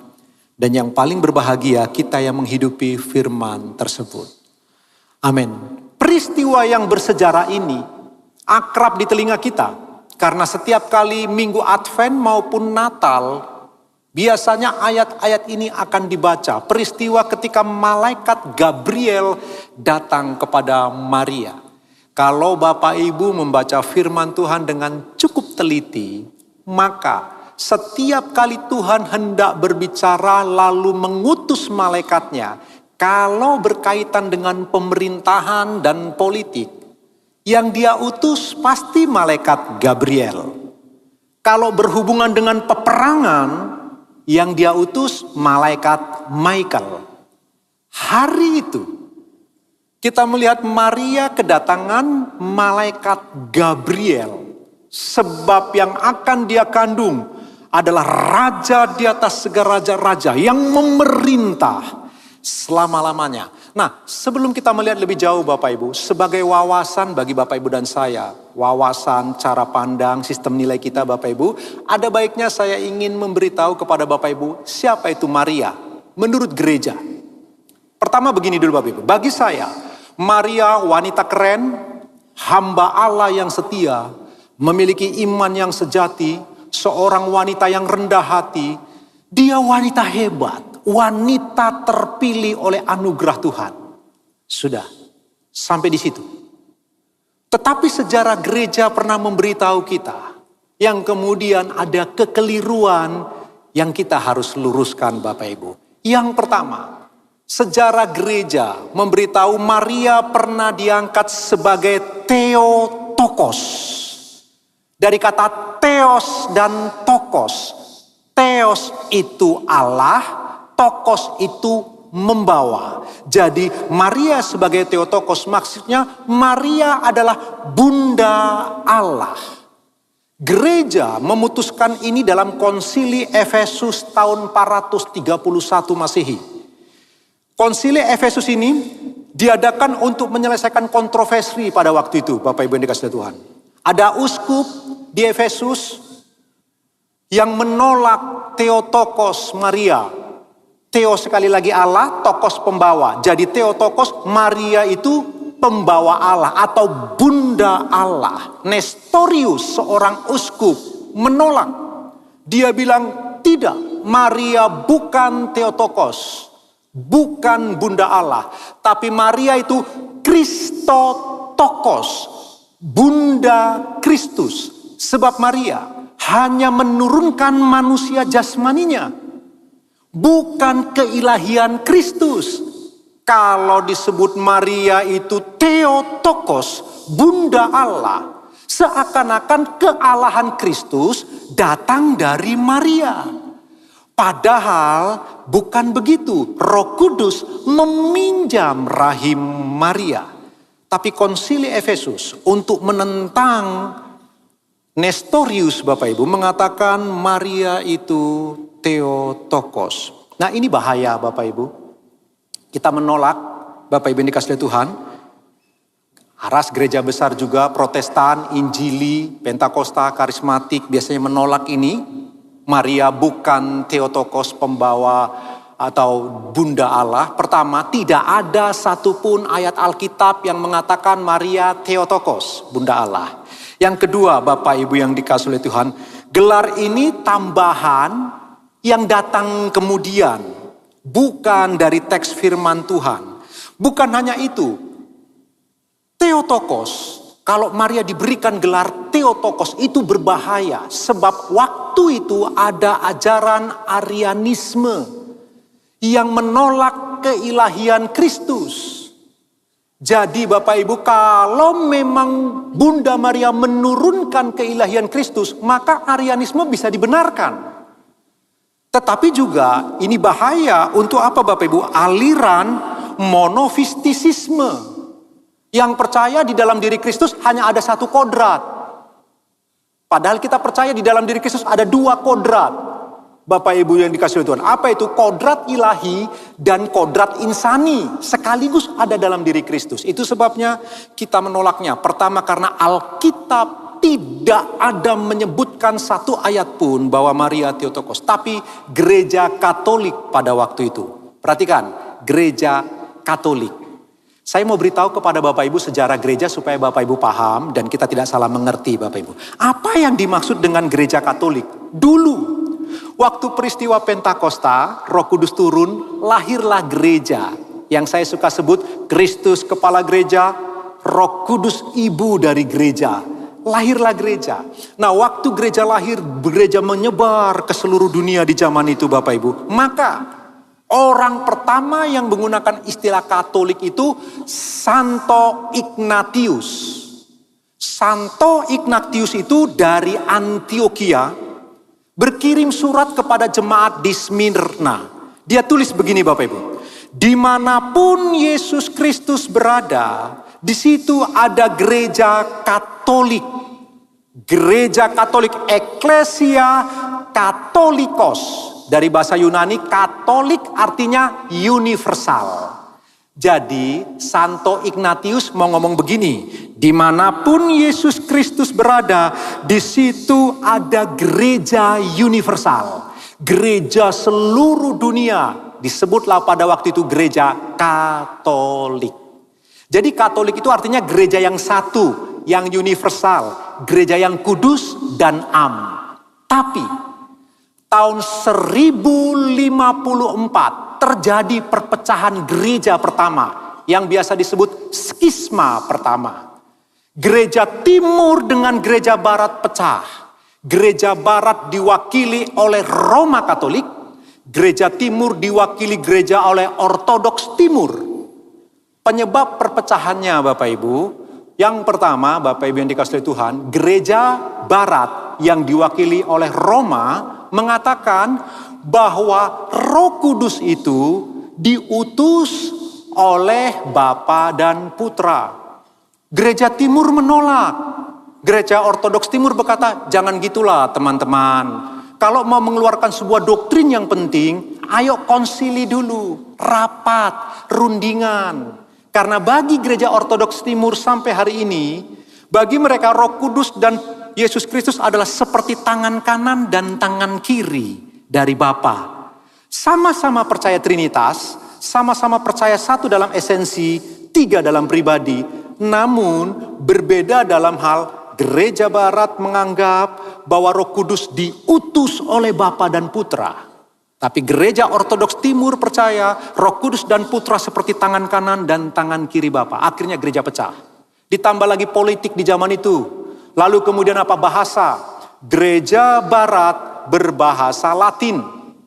dan yang paling berbahagia kita yang menghidupi firman tersebut. Amin. Peristiwa yang bersejarah ini akrab di telinga kita, karena setiap kali Minggu Advent maupun Natal, biasanya ayat-ayat ini akan dibaca. Peristiwa ketika malaikat Gabriel datang kepada Maria. Kalau Bapak Ibu membaca firman Tuhan dengan cukup teliti, maka setiap kali Tuhan hendak berbicara lalu mengutus malaikatnya, kalau berkaitan dengan pemerintahan dan politik, yang dia utus pasti malaikat Gabriel. Kalau berhubungan dengan peperangan, yang dia utus malaikat Michael. Hari itu kita melihat Maria kedatangan malaikat Gabriel. Sebab yang akan dia kandung adalah raja di atas segala raja-raja yang memerintah selama-lamanya. Nah, sebelum kita melihat lebih jauh Bapak Ibu, sebagai wawasan bagi Bapak Ibu dan saya, wawasan, cara pandang, sistem nilai kita Bapak Ibu, ada baiknya saya ingin memberitahu kepada Bapak Ibu, siapa itu Maria menurut gereja. Pertama begini dulu Bapak Ibu, bagi saya, Maria wanita keren, hamba Allah yang setia, memiliki iman yang sejati, seorang wanita yang rendah hati, dia wanita hebat. Wanita terpilih oleh anugerah Tuhan. Sudah, sampai di situ. Tetapi sejarah gereja pernah memberitahu kita, yang kemudian ada kekeliruan yang kita harus luruskan Bapak Ibu. Yang pertama, sejarah gereja memberitahu Maria pernah diangkat sebagai Theotokos. Dari kata Theos dan Tokos. Theos itu Allah, Tokos itu membawa. Jadi Maria sebagai Theotokos maksudnya Maria adalah Bunda Allah. Gereja memutuskan ini dalam konsili Efesus tahun 431 Masehi. Konsili Efesus ini diadakan untuk menyelesaikan kontroversi pada waktu itu, Bapak Ibu yang dikasihi Tuhan. Ada uskup di Efesus yang menolak Theotokos Maria. Theo sekali lagi Allah, tokos pembawa. Jadi Theotokos Maria itu pembawa Allah atau Bunda Allah. Nestorius seorang uskup menolak. Dia bilang tidak, Maria bukan Theotokos, bukan Bunda Allah. Tapi Maria itu Kristotokos, Bunda Kristus. Sebab Maria hanya menurunkan manusia jasmaninya, bukan keilahian Kristus. Kalau disebut Maria itu Theotokos, Bunda Allah, seakan-akan kealahan Kristus datang dari Maria. Padahal bukan begitu. Roh Kudus meminjam rahim Maria. Tapi konsili Efesus untuk menentang Nestorius, Bapak Ibu, mengatakan Maria itu Theotokos. Nah, ini bahaya, Bapak Ibu. Kita menolak, Bapak Ibu yang dikasihi Tuhan. Aras gereja besar juga, Protestan, Injili, Pentakosta, Karismatik biasanya menolak ini. Maria bukan Theotokos, pembawa atau Bunda Allah. Pertama, tidak ada satupun ayat Alkitab yang mengatakan Maria Theotokos, Bunda Allah. Yang kedua, Bapak Ibu yang dikasihi oleh Tuhan, gelar ini tambahan yang datang kemudian, bukan dari teks firman Tuhan. Bukan hanya itu, Theotokos, kalau Maria diberikan gelar Theotokos itu berbahaya. Sebab waktu itu ada ajaran Arianisme yang menolak keilahian Kristus. Jadi Bapak Ibu, kalau memang Bunda Maria menurunkan keilahian Kristus, maka Arianisme bisa dibenarkan. Tetapi juga ini bahaya untuk apa Bapak Ibu? Aliran monofistisisme. Yang percaya di dalam diri Kristus hanya ada satu kodrat. Padahal kita percaya di dalam diri Kristus ada dua kodrat. Bapak Ibu yang dikasihi Tuhan, apa itu? Kodrat ilahi dan kodrat insani sekaligus ada dalam diri Kristus. Itu sebabnya kita menolaknya. Pertama, karena Alkitab tidak ada menyebutkan satu ayat pun bahwa Maria Theotokos. Tapi gereja Katolik pada waktu itu. Perhatikan, gereja Katolik. Saya mau beritahu kepada Bapak Ibu sejarah gereja supaya Bapak Ibu paham dan kita tidak salah mengerti Bapak Ibu. Apa yang dimaksud dengan gereja Katolik? Dulu, waktu peristiwa Pentakosta, Roh Kudus turun, lahirlah gereja. Yang saya suka sebut Kristus kepala gereja, Roh Kudus ibu dari gereja. Lahirlah gereja. Nah, waktu gereja lahir, gereja menyebar ke seluruh dunia di zaman itu Bapak Ibu. Maka orang pertama yang menggunakan istilah Katolik itu Santo Ignatius. Santo Ignatius itu dari Antioquia berkirim surat kepada jemaat di Smyrna. Dia tulis begini Bapak Ibu. Dimanapun Yesus Kristus berada, di situ ada gereja Katolik. Gereja Katolik, Ecclesia Catholicos. Dari bahasa Yunani, Katolik artinya universal. Jadi Santo Ignatius mau ngomong begini, dimanapun Yesus Kristus berada, di situ ada gereja universal. Gereja seluruh dunia, disebutlah pada waktu itu gereja Katolik. Jadi Katolik itu artinya gereja yang satu, yang universal, gereja yang kudus dan am. Tapi tahun 1054 terjadi perpecahan gereja pertama yang biasa disebut skisma pertama. Gereja timur dengan gereja barat pecah. Gereja barat diwakili oleh Roma Katolik, gereja timur diwakili gereja oleh Ortodoks Timur. Penyebab perpecahannya Bapak Ibu, yang pertama Bapak Ibu yang dikasihi Tuhan, gereja barat yang diwakili oleh Roma mengatakan bahwa Roh Kudus itu diutus oleh Bapa dan Putra. Gereja Timur menolak. Gereja Ortodoks Timur berkata, jangan gitulah teman-teman. Kalau mau mengeluarkan sebuah doktrin yang penting, ayo konsili dulu, rapat, rundingan. Karena bagi gereja Ortodoks Timur sampai hari ini, bagi mereka Roh Kudus dan Yesus Kristus adalah seperti tangan kanan dan tangan kiri dari Bapa. Sama-sama percaya Trinitas, sama-sama percaya satu dalam esensi, tiga dalam pribadi. Namun berbeda dalam hal gereja Barat menganggap bahwa Roh Kudus diutus oleh Bapa dan Putra. Tapi gereja Ortodoks Timur percaya Roh Kudus dan Putra seperti tangan kanan dan tangan kiri Bapa. Akhirnya gereja pecah. Ditambah lagi politik di zaman itu. Lalu kemudian apa bahasa? Gereja Barat berbahasa Latin.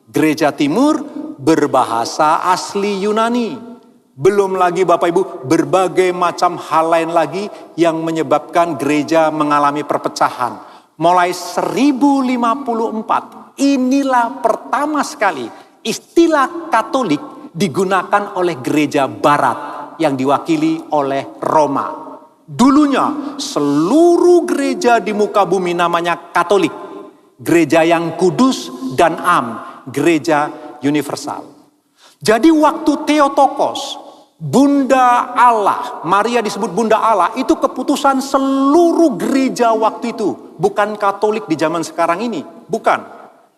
Gereja Timur berbahasa asli Yunani. Belum lagi Bapak Ibu berbagai macam hal lain lagi yang menyebabkan gereja mengalami perpecahan. Mulai 1054. Inilah pertama sekali istilah Katolik digunakan oleh gereja Barat yang diwakili oleh Roma. Dulunya seluruh gereja di muka bumi namanya Katolik. Gereja yang kudus dan am, gereja universal. Jadi waktu Theotokos, Bunda Allah, Maria disebut Bunda Allah, itu keputusan seluruh gereja waktu itu. Bukan Katolik di zaman sekarang ini, bukan.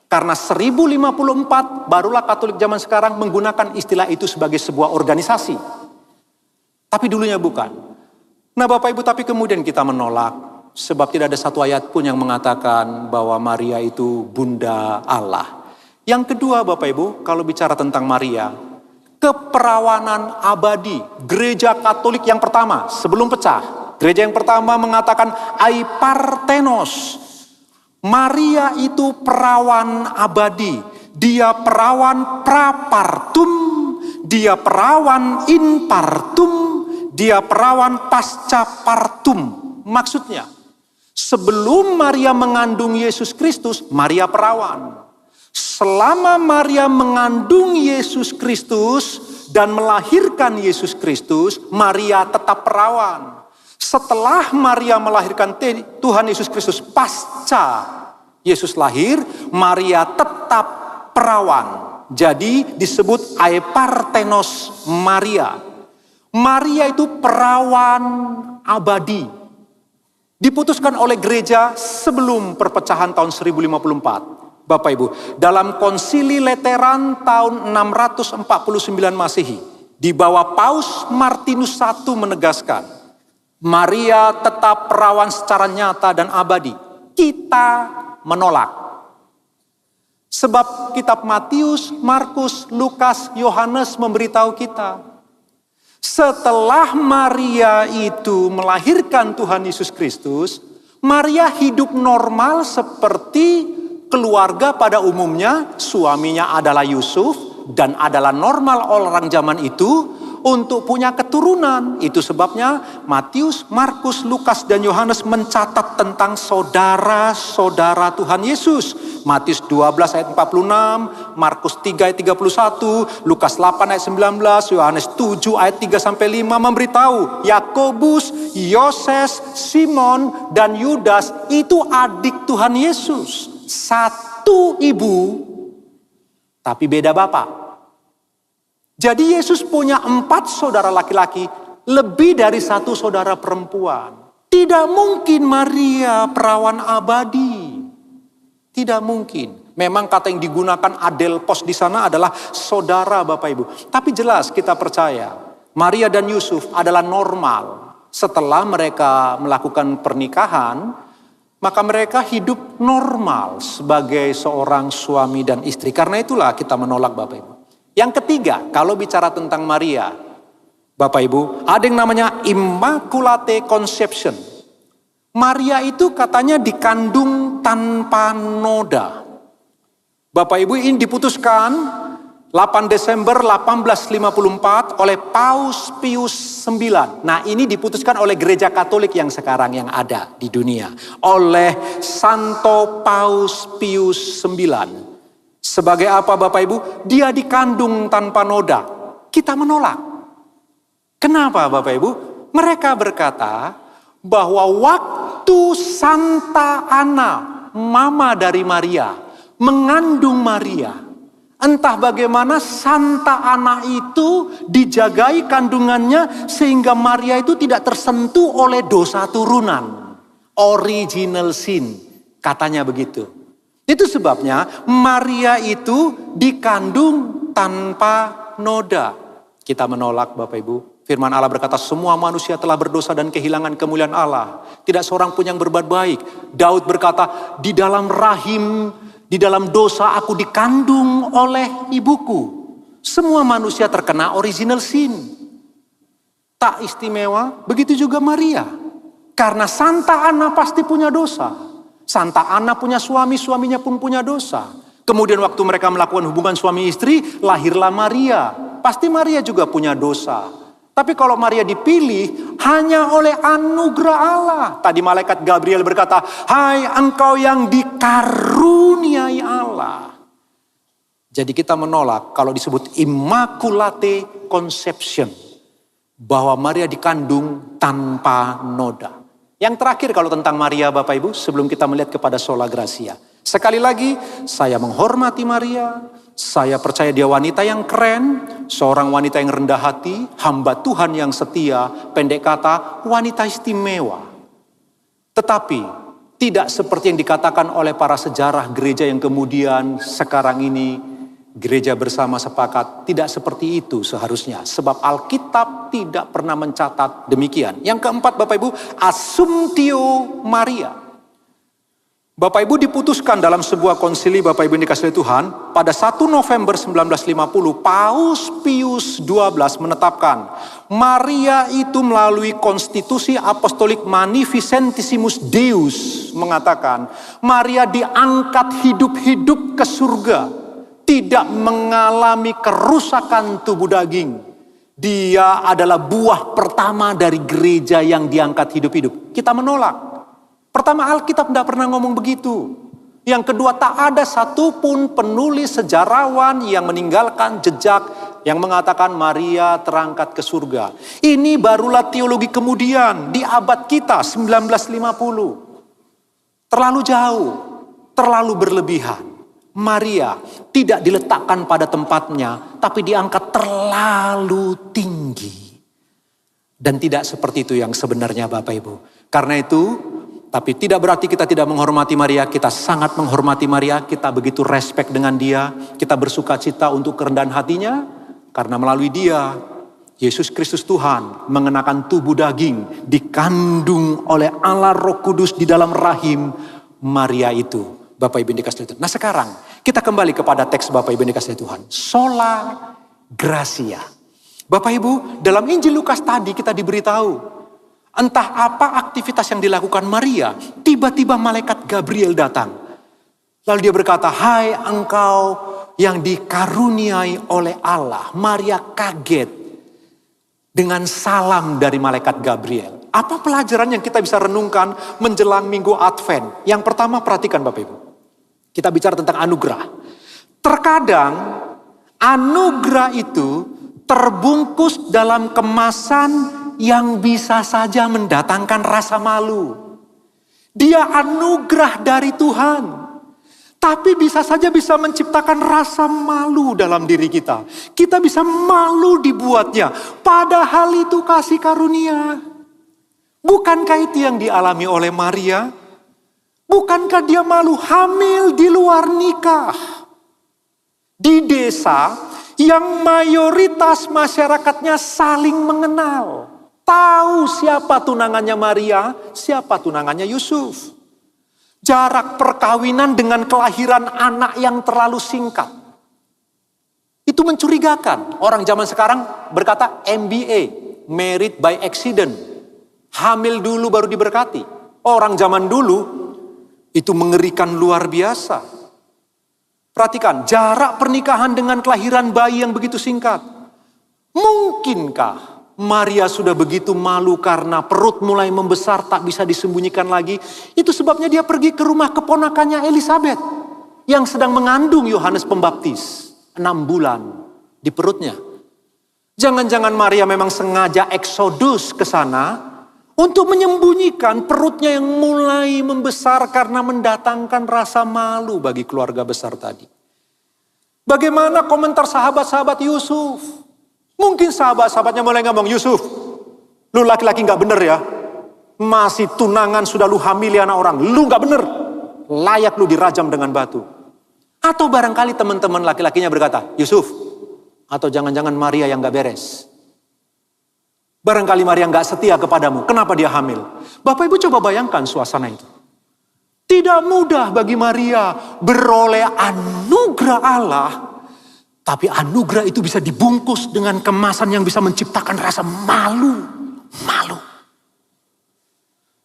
Karena 1054 barulah Katolik zaman sekarang menggunakan istilah itu sebagai sebuah organisasi. Tapi dulunya bukan. Nah Bapak Ibu, tapi kemudian kita menolak. Sebab tidak ada satu ayat pun yang mengatakan bahwa Maria itu Bunda Allah. Yang kedua Bapak Ibu, kalau bicara tentang Maria, keperawanan abadi. Gereja Katolik yang pertama sebelum pecah. Gereja yang pertama mengatakan aiparthenos. Maria itu perawan abadi. Dia perawan prapartum. Dia perawan inpartum. Dia perawan pasca partum. Maksudnya, sebelum Maria mengandung Yesus Kristus, Maria perawan. Selama Maria mengandung Yesus Kristus dan melahirkan Yesus Kristus, Maria tetap perawan. Setelah Maria melahirkan Tuhan Yesus Kristus pasca Yesus lahir, Maria tetap perawan. Jadi disebut aiparthenos Maria. Maria itu perawan abadi. Diputuskan oleh gereja sebelum perpecahan tahun 1054. Bapak Ibu, dalam Konsili Lateran tahun 649 Masehi, di bawah Paus Martinus I menegaskan, Maria tetap perawan secara nyata dan abadi. Kita menolak. Sebab kitab Matius, Markus, Lukas, Yohanes memberitahu kita, setelah Maria itu melahirkan Tuhan Yesus Kristus, Maria hidup normal seperti keluarga pada umumnya. Suaminya adalah Yusuf dan adalah normal orang zaman itu untuk punya keturunan. Itu sebabnya Matius, Markus, Lukas, dan Yohanes mencatat tentang saudara-saudara Tuhan Yesus. Matius 12 ayat 46, Markus 3 ayat 31, Lukas 8 ayat 19, Yohanes 7 ayat 3-5 memberitahu Yakobus, Yoses, Simon, dan Yudas itu adik Tuhan Yesus. Satu ibu, tapi beda bapak. Jadi Yesus punya 4 saudara laki-laki, lebih dari 1 saudara perempuan. Tidak mungkin Maria perawan abadi. Tidak mungkin. Memang kata yang digunakan adelpos di sana adalah saudara Bapak Ibu. Tapi jelas kita percaya Maria dan Yusuf adalah normal. Setelah mereka melakukan pernikahan, maka mereka hidup normal sebagai seorang suami dan istri. Karena itulah kita menolak Bapak Ibu. Yang ketiga, kalau bicara tentang Maria, Bapak Ibu, ada yang namanya Immaculate Conception. Maria itu katanya dikandung tanpa noda. Bapak Ibu, ini diputuskan 8 Desember 1854 oleh Paus Pius IX. Nah, ini diputuskan oleh gereja Katolik yang sekarang yang ada di dunia. Oleh Santo Paus Pius IX. Sebagai apa Bapak Ibu? Dia dikandung tanpa noda. kita menolak. Kenapa Bapak Ibu? Mereka berkata bahwa waktu Santa Ana, mama dari Maria, mengandung Maria, entah bagaimana Santa Ana itu dijagai kandungannya sehingga Maria itu tidak tersentuh oleh dosa turunan. Original sin, katanya begitu. Itu sebabnya Maria itu dikandung tanpa noda. Kita menolak Bapak Ibu. Firman Allah berkata semua manusia telah berdosa dan kehilangan kemuliaan Allah. Tidak seorang pun yang berbuat baik. Daud berkata di dalam rahim, di dalam dosa aku dikandung oleh ibuku. Semua manusia terkena original sin. Tak istimewa, begitu juga Maria. Karena Santa Ana pasti punya dosa. Santa Ana punya suami, suaminya pun punya dosa. Kemudian waktu mereka melakukan hubungan suami istri, lahirlah Maria. Pasti Maria juga punya dosa. Tapi kalau Maria dipilih hanya oleh anugerah Allah. Tadi malaikat Gabriel berkata, hai engkau yang dikaruniai Allah. Jadi kita menolak kalau disebut Immaculate Conception. Bahwa Maria dikandung tanpa noda. Yang terakhir kalau tentang Maria Bapak Ibu, sebelum kita melihat kepada Sola Gracia. Sekali lagi, saya menghormati Maria. Saya percaya dia wanita yang keren, seorang wanita yang rendah hati, hamba Tuhan yang setia, pendek kata, wanita istimewa. Tetapi tidak seperti yang dikatakan oleh para sejarah gereja yang kemudian sekarang ini gereja bersama sepakat, tidak seperti itu seharusnya. Sebab Alkitab tidak pernah mencatat demikian. Yang keempat Bapak Ibu, Assumptio Maria. Bapak Ibu diputuskan dalam sebuah konsili Bapak Ibu yang dikasihi Tuhan. Pada 1 November 1950, Paus Pius XII menetapkan Maria itu melalui konstitusi apostolik Magnificentissimus Deus mengatakan Maria diangkat hidup-hidup ke surga. Tidak mengalami kerusakan tubuh daging. Dia adalah buah pertama dari gereja yang diangkat hidup-hidup. Kita menolak. Pertama Alkitab tidak pernah ngomong begitu. Yang kedua tak ada satupun penulis sejarawan yang meninggalkan jejak yang mengatakan Maria terangkat ke surga. Ini barulah teologi kemudian di abad kita 1950. Terlalu jauh, terlalu berlebihan. Maria tidak diletakkan pada tempatnya, tapi diangkat terlalu tinggi. Dan tidak seperti itu yang sebenarnya Bapak Ibu. Karena itu, tapi tidak berarti kita tidak menghormati Maria. Kita sangat menghormati Maria. Kita begitu respect dengan dia. Kita bersuka cita untuk kerendahan hatinya. Karena melalui dia, Yesus Kristus Tuhan mengenakan tubuh daging. Dikandung oleh Allah Roh Kudus di dalam rahim Maria itu. Bapak Ibu yang dikasihi Tuhan. Nah sekarang kita kembali kepada teks Bapak Ibu yang dikasihi Tuhan. Sola Gracia. Bapak Ibu, dalam Injil Lukas tadi kita diberitahu. Entah apa aktivitas yang dilakukan Maria, tiba-tiba malaikat Gabriel datang. Lalu dia berkata, hai engkau yang dikaruniai oleh Allah. Maria kaget dengan salam dari malaikat Gabriel. Apa pelajaran yang kita bisa renungkan menjelang minggu Advent? Yang pertama perhatikan Bapak Ibu. Kita bicara tentang anugerah. Terkadang anugerah itu terbungkus dalam kemasan yang bisa saja mendatangkan rasa malu. Dia anugerah dari Tuhan. Tapi bisa saja bisa menciptakan rasa malu dalam diri kita. Kita bisa malu dibuatnya. Padahal itu kasih karunia. Bukankah itu yang dialami oleh Maria? Bukankah dia malu hamil di luar nikah? Di desa yang mayoritas masyarakatnya saling mengenal. Tahu siapa tunangannya Maria, siapa tunangannya Yusuf. Jarak perkawinan dengan kelahiran anak yang terlalu singkat. Itu mencurigakan. Orang zaman sekarang berkata MBA, married by accident. Hamil dulu baru diberkati. Orang zaman dulu itu mengerikan luar biasa. Perhatikan, jarak pernikahan dengan kelahiran bayi yang begitu singkat. Mungkinkah Maria sudah begitu malu karena perut mulai membesar tak bisa disembunyikan lagi. Itu sebabnya dia pergi ke rumah keponakannya Elizabeth yang sedang mengandung Yohanes Pembaptis 6 bulan di perutnya. Jangan-jangan Maria memang sengaja eksodus ke sana untuk menyembunyikan perutnya yang mulai membesar karena mendatangkan rasa malu bagi keluarga besar tadi. Bagaimana komentar sahabat-sahabat Yusuf? Mungkin sahabat-sahabatnya mulai ngomong, Yusuf, lu laki-laki gak bener ya. Masih tunangan sudah lu hamili anak orang. Lu gak bener. Layak lu dirajam dengan batu. Atau barangkali teman-teman laki-lakinya berkata, Yusuf, atau jangan-jangan Maria yang gak beres. Barangkali Maria gak setia kepadamu. Kenapa dia hamil? Bapak Ibu coba bayangkan suasana itu. Tidak mudah bagi Maria beroleh anugerah Allah. Tapi anugerah itu bisa dibungkus dengan kemasan yang bisa menciptakan rasa malu. Malu.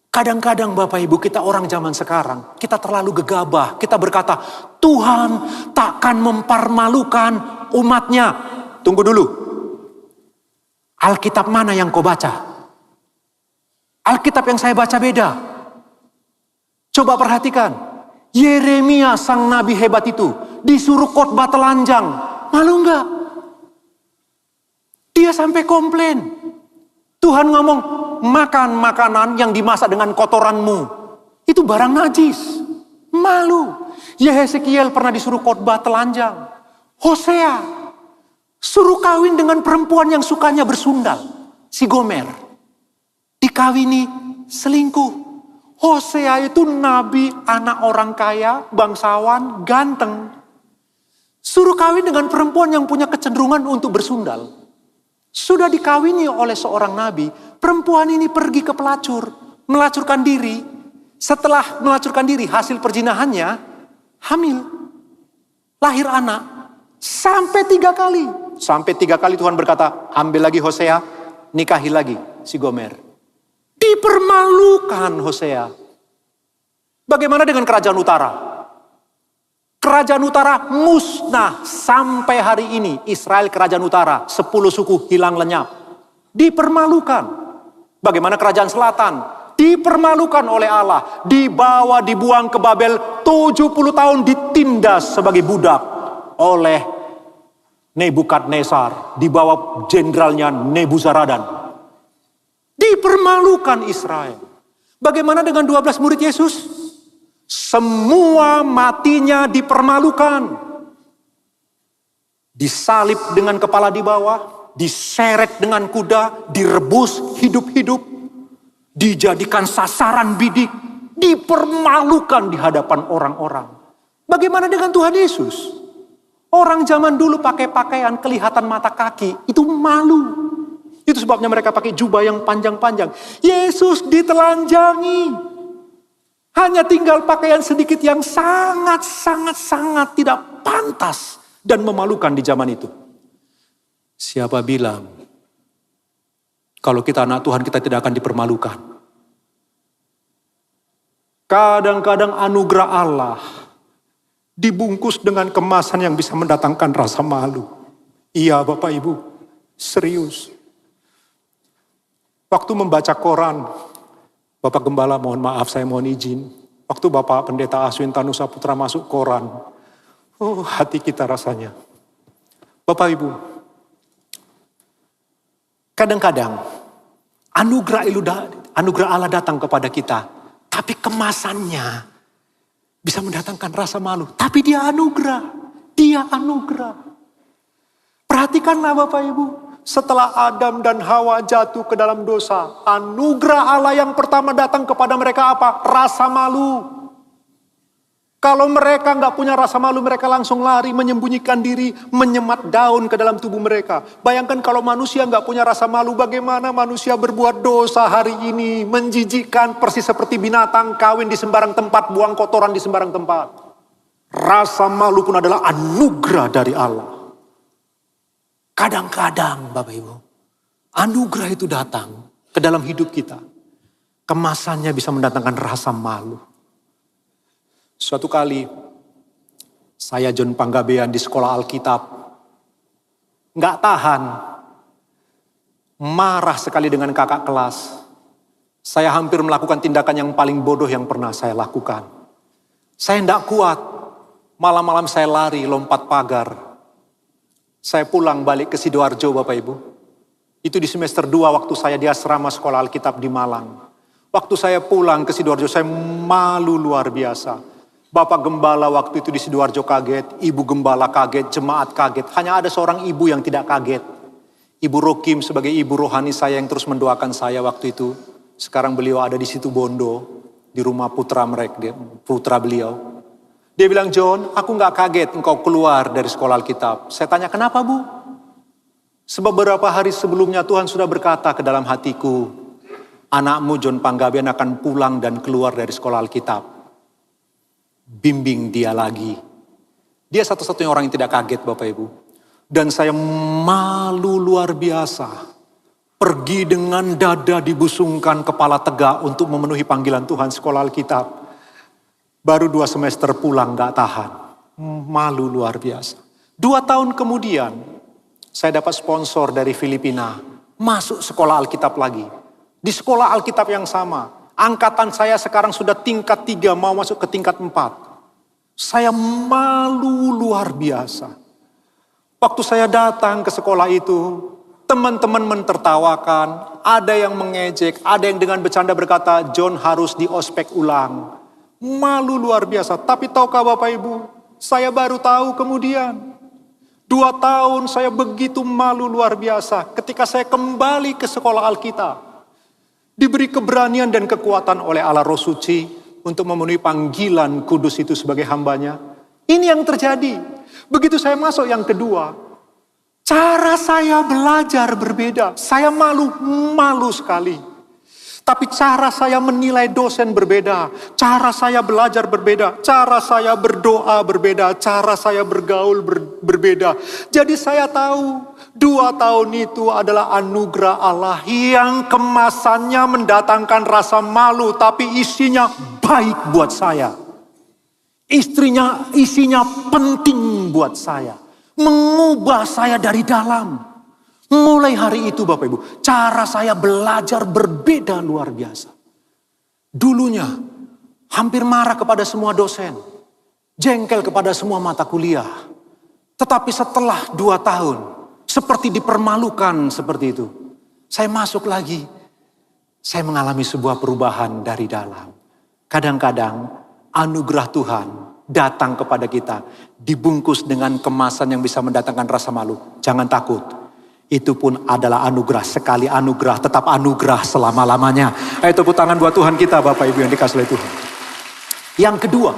Kadang-kadang Bapak Ibu kita orang zaman sekarang. Kita terlalu gegabah. Kita berkata, Tuhan takkan mempermalukan umatnya. Tunggu dulu. Alkitab mana yang kau baca? Alkitab yang saya baca beda. Coba perhatikan. Yeremia sang nabi hebat itu disuruh khotbah telanjang. Malu enggak? Dia sampai komplain. Tuhan ngomong, makan makanan yang dimasak dengan kotoranmu. Itu barang najis. Malu. Yehezekiel pernah disuruh khotbah telanjang. Hosea suruh kawin dengan perempuan yang sukanya bersundal. Si Gomer. Dikawini selingkuh. Hosea itu nabi, anak orang kaya, bangsawan, ganteng. Suruh kawin dengan perempuan yang punya kecenderungan untuk bersundal. Sudah dikawini oleh seorang nabi, perempuan ini pergi ke pelacur, melacurkan diri. Setelah melacurkan diri, hasil perzinahannya, hamil. Lahir anak, sampai 3 kali. Sampai 3 kali Tuhan berkata, ambil lagi Hosea, nikahi lagi si Gomer. Dipermalukan Hosea. Bagaimana dengan kerajaan utara? Kerajaan utara musnah sampai hari ini. Israel kerajaan utara, 10 suku hilang lenyap. Dipermalukan. Bagaimana kerajaan selatan? Dipermalukan oleh Allah. Dibawa, dibuang ke Babel, 70 tahun ditindas sebagai budak oleh Nebukadnezar. Dibawa jenderalnya Nebuzaradan. Dipermalukan Israel. Bagaimana dengan 12 murid Yesus? Semua matinya dipermalukan. Disalib dengan kepala di bawah, diseret dengan kuda, direbus hidup-hidup, dijadikan sasaran bidik, dipermalukan di hadapan orang-orang. Bagaimana dengan Tuhan Yesus? Orang zaman dulu pakai pakaian kelihatan mata kaki, itu malu. Itu sebabnya mereka pakai jubah yang panjang-panjang. Yesus ditelanjangi. Hanya tinggal pakaian sedikit yang sangat tidak pantas dan memalukan di zaman itu. Siapa bilang kalau kita anak Tuhan kita tidak akan dipermalukan? Kadang-kadang anugerah Allah dibungkus dengan kemasan yang bisa mendatangkan rasa malu. Iya Bapak Ibu, serius. Waktu membaca koran, Bapak Gembala mohon maaf saya mohon izin. Waktu Bapak Pendeta Aswin Tanusa Putra masuk koran, oh hati kita rasanya. Bapak Ibu, kadang-kadang anugerah Allah datang kepada kita, tapi kemasannya bisa mendatangkan rasa malu. Tapi dia anugerah. Perhatikanlah Bapak Ibu. Setelah Adam dan Hawa jatuh ke dalam dosa, anugerah Allah yang pertama datang kepada mereka apa? Rasa malu. Kalau mereka nggak punya rasa malu, mereka langsung lari, menyembunyikan diri, menyemat daun ke dalam tubuh mereka. Bayangkan kalau manusia nggak punya rasa malu, bagaimana manusia berbuat dosa hari ini, menjijikkan persis seperti binatang, kawin di sembarang tempat, buang kotoran di sembarang tempat. Rasa malu pun adalah anugerah dari Allah. Kadang-kadang Bapak Ibu, anugerah itu datang ke dalam hidup kita. Kemasannya bisa mendatangkan rasa malu. Suatu kali, saya John Panggabean di sekolah Alkitab, nggak tahan, marah sekali dengan kakak kelas. Saya hampir melakukan tindakan yang paling bodoh yang pernah saya lakukan. Saya nggak kuat, malam-malam saya lari, lompat pagar. Saya pulang balik ke Sidoarjo Bapak Ibu. Itu di semester 2 waktu saya di asrama sekolah Alkitab di Malang. Waktu saya pulang ke Sidoarjo, saya malu luar biasa. Bapak Gembala waktu itu di Sidoarjo kaget, Ibu Gembala kaget, jemaat kaget. Hanya ada seorang ibu yang tidak kaget. Ibu Rokim sebagai ibu rohani saya yang terus mendoakan saya waktu itu. Sekarang beliau ada di situ Bondo, di rumah putra beliau. Dia bilang, John, aku gak kaget engkau keluar dari sekolah Alkitab. Saya tanya, kenapa Bu? Sebab beberapa hari sebelumnya Tuhan sudah berkata ke dalam hatiku, anakmu John Panggabean akan pulang dan keluar dari sekolah Alkitab. Bimbing dia lagi. Dia satu-satunya orang yang tidak kaget Bapak Ibu. Dan saya malu luar biasa. Pergi dengan dada dibusungkan, kepala tegak untuk memenuhi panggilan Tuhan sekolah Alkitab. Baru 2 semester pulang gak tahan. Malu luar biasa. 2 tahun kemudian, saya dapat sponsor dari Filipina. Masuk sekolah Alkitab lagi. Di sekolah Alkitab yang sama. Angkatan saya sekarang sudah tingkat 3 mau masuk ke tingkat 4. Saya malu luar biasa. Waktu saya datang ke sekolah itu, teman-teman mentertawakan, ada yang mengejek, ada yang dengan bercanda berkata, John harus di ospek ulang. Malu luar biasa. Tapi tahukah Bapak Ibu, saya baru tahu kemudian. 2 tahun saya begitu malu luar biasa ketika saya kembali ke sekolah Alkitab. Diberi keberanian dan kekuatan oleh Allah Roh Suci untuk memenuhi panggilan kudus itu sebagai hambanya. Ini yang terjadi. Begitu saya masuk yang kedua, cara saya belajar berbeda. Saya malu sekali. Tapi cara saya menilai dosen berbeda. Cara saya belajar berbeda. Cara saya berdoa berbeda. Cara saya bergaul berbeda. Jadi saya tahu 2 tahun itu adalah anugerah Allah yang kemasannya mendatangkan rasa malu. Tapi isinya baik buat saya. Isinya penting buat saya. Mengubah saya dari dalam. Mulai hari itu Bapak Ibu, cara saya belajar berbeda luar biasa. Dulunya hampir marah kepada semua dosen. Jengkel kepada semua mata kuliah. Tetapi setelah 2 tahun, seperti dipermalukan seperti itu. Saya masuk lagi, saya mengalami sebuah perubahan dari dalam. Kadang-kadang anugerah Tuhan datang kepada kita. Dibungkus dengan kemasan yang bisa mendatangkan rasa malu. Jangan takut. Itu pun adalah anugerah. Sekali anugerah, tetap anugerah selama-lamanya. Ayo tepuk tangan buat Tuhan kita Bapak Ibu yang dikasih oleh Tuhan. Yang kedua,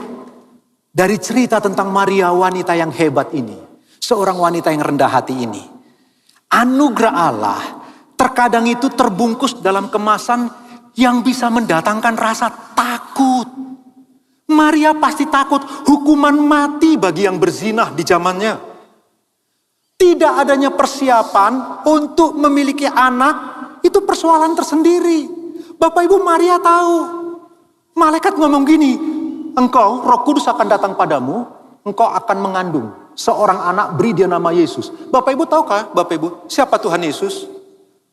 dari cerita tentang Maria wanita yang hebat ini. Seorang wanita yang rendah hati ini. Anugerah Allah terkadang itu terbungkus dalam kemasan yang bisa mendatangkan rasa takut. Maria pasti takut hukuman mati bagi yang berzinah di zamannya. Tidak adanya persiapan untuk memiliki anak, itu persoalan tersendiri. Bapak Ibu, Maria tahu. Malaikat ngomong gini, engkau, Roh Kudus akan datang padamu, engkau akan mengandung seorang anak, beri dia nama Yesus. Bapak Ibu tahukah, Bapak Ibu, siapa Tuhan Yesus?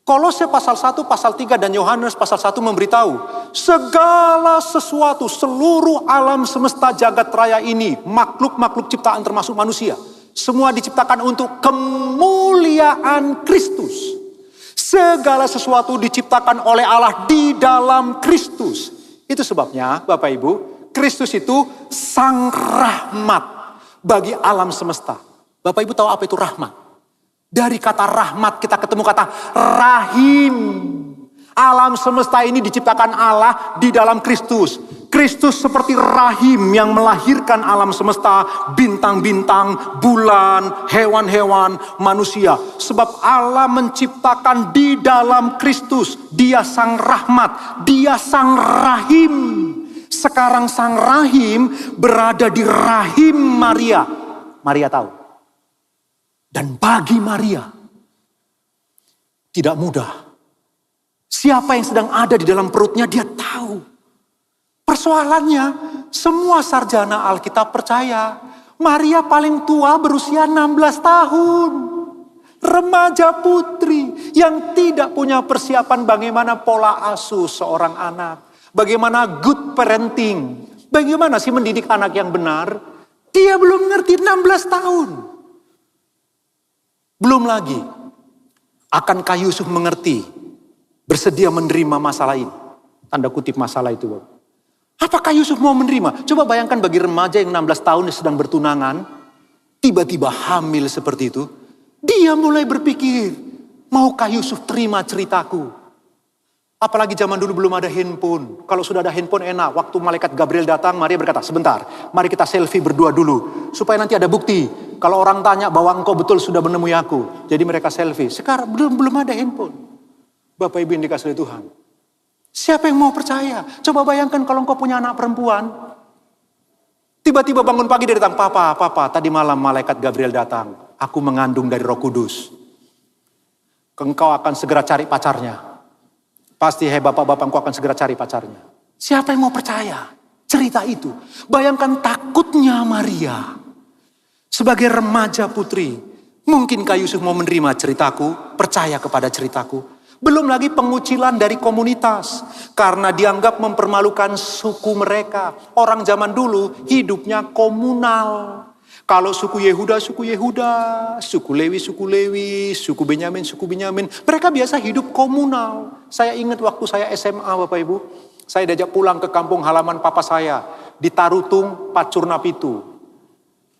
Kolose pasal 1, pasal 3 dan Yohanes pasal 1 memberitahu, segala sesuatu, seluruh alam semesta jagat raya ini, makhluk-makhluk ciptaan termasuk manusia, semua diciptakan untuk kemuliaan Kristus. Segala sesuatu diciptakan oleh Allah di dalam Kristus. Itu sebabnya Bapak Ibu, Kristus itu sang rahmat bagi alam semesta. Bapak Ibu tahu apa itu rahmat? Dari kata rahmat kita ketemu kata rahim. Alam semesta ini diciptakan Allah di dalam Kristus. Kristus seperti rahim yang melahirkan alam semesta, bintang-bintang, bulan, hewan-hewan, manusia. Sebab Allah menciptakan di dalam Kristus. Dia sang rahmat, dia sang rahim. Sekarang sang rahim berada di rahim Maria. Maria tahu. Dan bagi Maria, tidak mudah. Siapa yang sedang ada di dalam perutnya dia tahu. Persoalannya, semua sarjana Alkitab percaya Maria paling tua berusia 16 tahun. Remaja putri yang tidak punya persiapan bagaimana pola asuh seorang anak. Bagaimana good parenting. Bagaimana sih mendidik anak yang benar. Dia belum ngerti 16 tahun. Belum lagi, Akankah Yusuf mengerti, bersedia menerima masalah ini? Tanda kutip masalah itu, Bapak. Apakah Yusuf mau menerima? Coba bayangkan bagi remaja yang 16 tahun yang sedang bertunangan, tiba-tiba hamil seperti itu. Dia mulai berpikir, maukah Yusuf terima ceritaku? Apalagi zaman dulu belum ada handphone. Kalau sudah ada handphone enak. Waktu malaikat Gabriel datang, Maria berkata, sebentar, mari kita selfie berdua dulu. Supaya nanti ada bukti. Kalau orang tanya bahwa engkau betul sudah menemui aku. Jadi mereka selfie. Sekarang belum ada handphone. Bapak Ibu yang dikasihi Tuhan. Siapa yang mau percaya? Coba bayangkan kalau engkau punya anak perempuan. Tiba-tiba bangun pagi dia datang, Papa, tadi malam malaikat Gabriel datang. Aku mengandung dari Roh Kudus. Engkau akan segera cari pacarnya. Pasti bapak-bapak engkau akan segera cari pacarnya. Siapa yang mau percaya cerita itu? Bayangkan takutnya Maria. Sebagai remaja putri. Mungkinkah Yusuf mau menerima ceritaku? Percaya kepada ceritaku? Belum lagi pengucilan dari komunitas. Karena dianggap mempermalukan suku mereka. Orang zaman dulu hidupnya komunal. Kalau suku Yehuda, suku Lewi, suku Benyamin. Mereka biasa hidup komunal. Saya ingat waktu saya SMA Bapak Ibu. Saya diajak pulang ke kampung halaman papa saya. Di Tarutung, Pacurnapitu.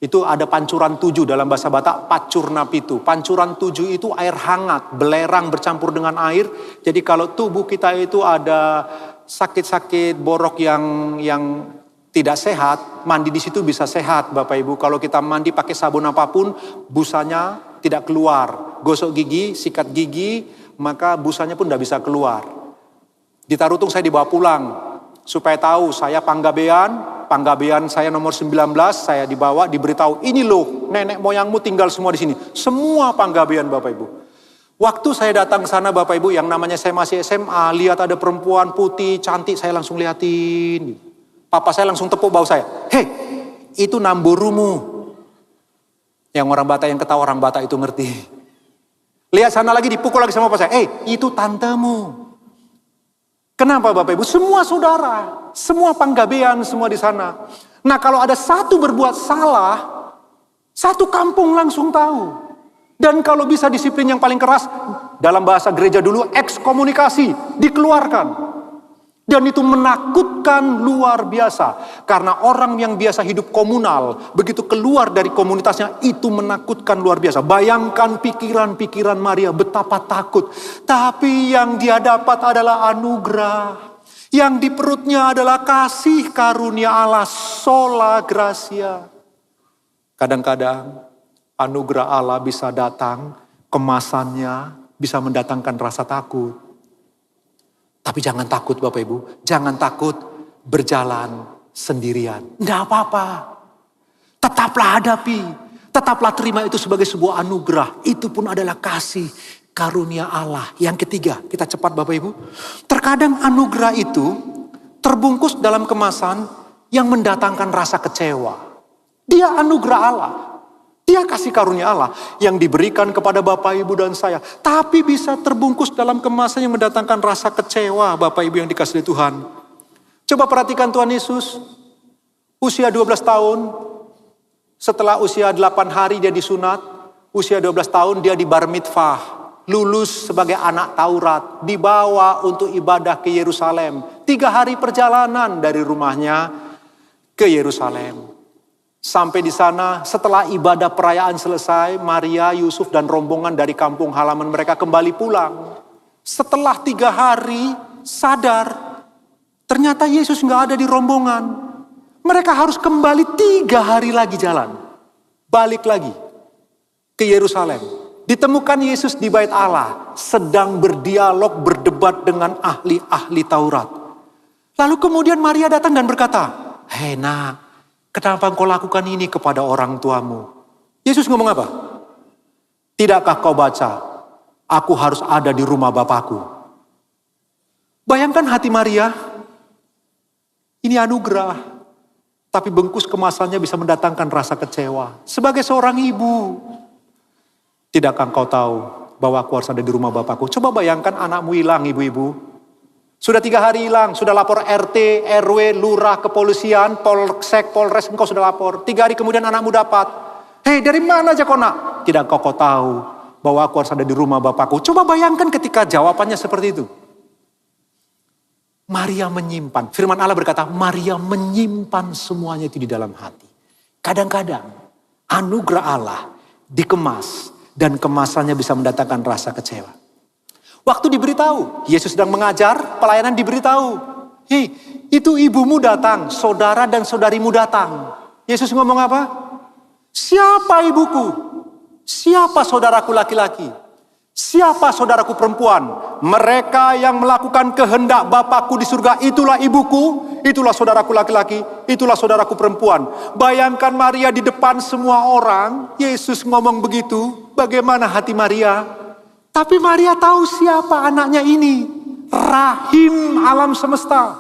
Itu ada pancuran 7 dalam bahasa Batak, Pacurnapitu. Pancuran 7 itu air hangat, belerang bercampur dengan air. Jadi kalau tubuh kita itu ada sakit-sakit borok yang tidak sehat, mandi di situ bisa sehat Bapak Ibu. Kalau kita mandi pakai sabun apapun, busanya tidak keluar. Gosok gigi, sikat gigi, maka busanya pun tidak bisa keluar. Di Tarutung saya dibawa pulang. Supaya tahu saya Panggabean saya nomor 19, saya diberitahu, ini loh nenek moyangmu tinggal semua di sini. Semua Panggabean Bapak Ibu. Waktu saya datang ke sana Bapak Ibu, yang namanya saya masih SMA, lihat ada perempuan putih, cantik, saya langsung liatin. Papa saya langsung tepuk bahu saya. Hei, itu namburumu. Yang orang Batak yang ketawa orang Batak itu ngerti. Lihat sana lagi dipukul lagi sama papa saya. Itu tantemu. Kenapa Bapak Ibu? Semua saudara. Semua Panggabean semua di sana. Nah kalau ada satu berbuat salah, satu kampung langsung tahu. Dan kalau bisa disiplin yang paling keras, dalam bahasa gereja dulu, ekskomunikasi, dikeluarkan. Dan itu menakutkan luar biasa. Karena orang yang biasa hidup komunal, begitu keluar dari komunitasnya, itu menakutkan luar biasa. Bayangkan pikiran-pikiran Maria betapa takut. Tapi yang dia dapat adalah anugerah. Yang di perutnya adalah kasih karunia Allah, sola gratia. Kadang-kadang anugerah Allah bisa datang, kemasannya bisa mendatangkan rasa takut. Tapi jangan takut Bapak Ibu, jangan takut berjalan sendirian. Tidak apa-apa, tetaplah hadapi, tetaplah terima itu sebagai sebuah anugerah. Itu pun adalah kasih karunia Allah. Yang ketiga, kita cepat Bapak Ibu. Terkadang anugerah itu terbungkus dalam kemasan yang mendatangkan rasa kecewa. Dia anugerah Allah. Dia kasih karunia Allah yang diberikan kepada Bapak Ibu dan saya. Tapi bisa terbungkus dalam kemasan yang mendatangkan rasa kecewa Bapak Ibu yang dikasihi Tuhan. Coba perhatikan Tuhan Yesus. Usia 12 tahun. Setelah usia 8 hari dia disunat. Usia 12 tahun dia di bar mitzvah. Lulus sebagai anak Taurat. Dibawa untuk ibadah ke Yerusalem. 3 hari perjalanan dari rumahnya ke Yerusalem. Sampai di sana setelah ibadah perayaan selesai, Maria, Yusuf dan rombongan dari kampung halaman mereka kembali pulang. Setelah 3 hari sadar, ternyata Yesus nggak ada di rombongan. Mereka harus kembali 3 hari lagi jalan. Balik lagi ke Yerusalem. Ditemukan Yesus di bait Allah, sedang berdialog, berdebat dengan ahli-ahli Taurat. Lalu kemudian Maria datang dan berkata, "Hei nak, kenapa engkau lakukan ini kepada orang tuamu?" Yesus ngomong apa? "Tidakkah kau baca, aku harus ada di rumah Bapakku?" Bayangkan hati Maria, ini anugerah, tapi bungkus kemasannya bisa mendatangkan rasa kecewa. Sebagai seorang ibu, tidakkah engkau tahu bahwa aku harus ada di rumah Bapakku? Coba bayangkan anakmu hilang ibu-ibu. Sudah 3 hari hilang, sudah lapor RT, RW, lurah, kepolisian, polsek, polres, engkau sudah lapor. 3 hari kemudian anakmu dapat. "Hei, dari mana aja kau nak?" "Tidak kau tahu bahwa aku harus ada di rumah Bapakku. Coba bayangkan ketika jawabannya seperti itu. Maria menyimpan. Firman Allah berkata, Maria menyimpan semuanya itu di dalam hati. Kadang-kadang anugerah Allah dikemas dan kemasannya bisa mendatangkan rasa kecewa. Waktu diberitahu, Yesus sedang mengajar, pelayanan diberitahu. Hei, itu ibumu datang, saudara dan saudarimu datang. Yesus ngomong apa? Siapa ibuku? Siapa saudaraku laki-laki? Siapa saudaraku perempuan? Mereka yang melakukan kehendak Bapakku di surga, itulah ibuku, itulah saudaraku laki-laki, itulah saudaraku perempuan. Bayangkan Maria di depan semua orang, Yesus ngomong begitu, bagaimana hati Maria? Tapi Maria tahu siapa anaknya ini, rahim alam semesta.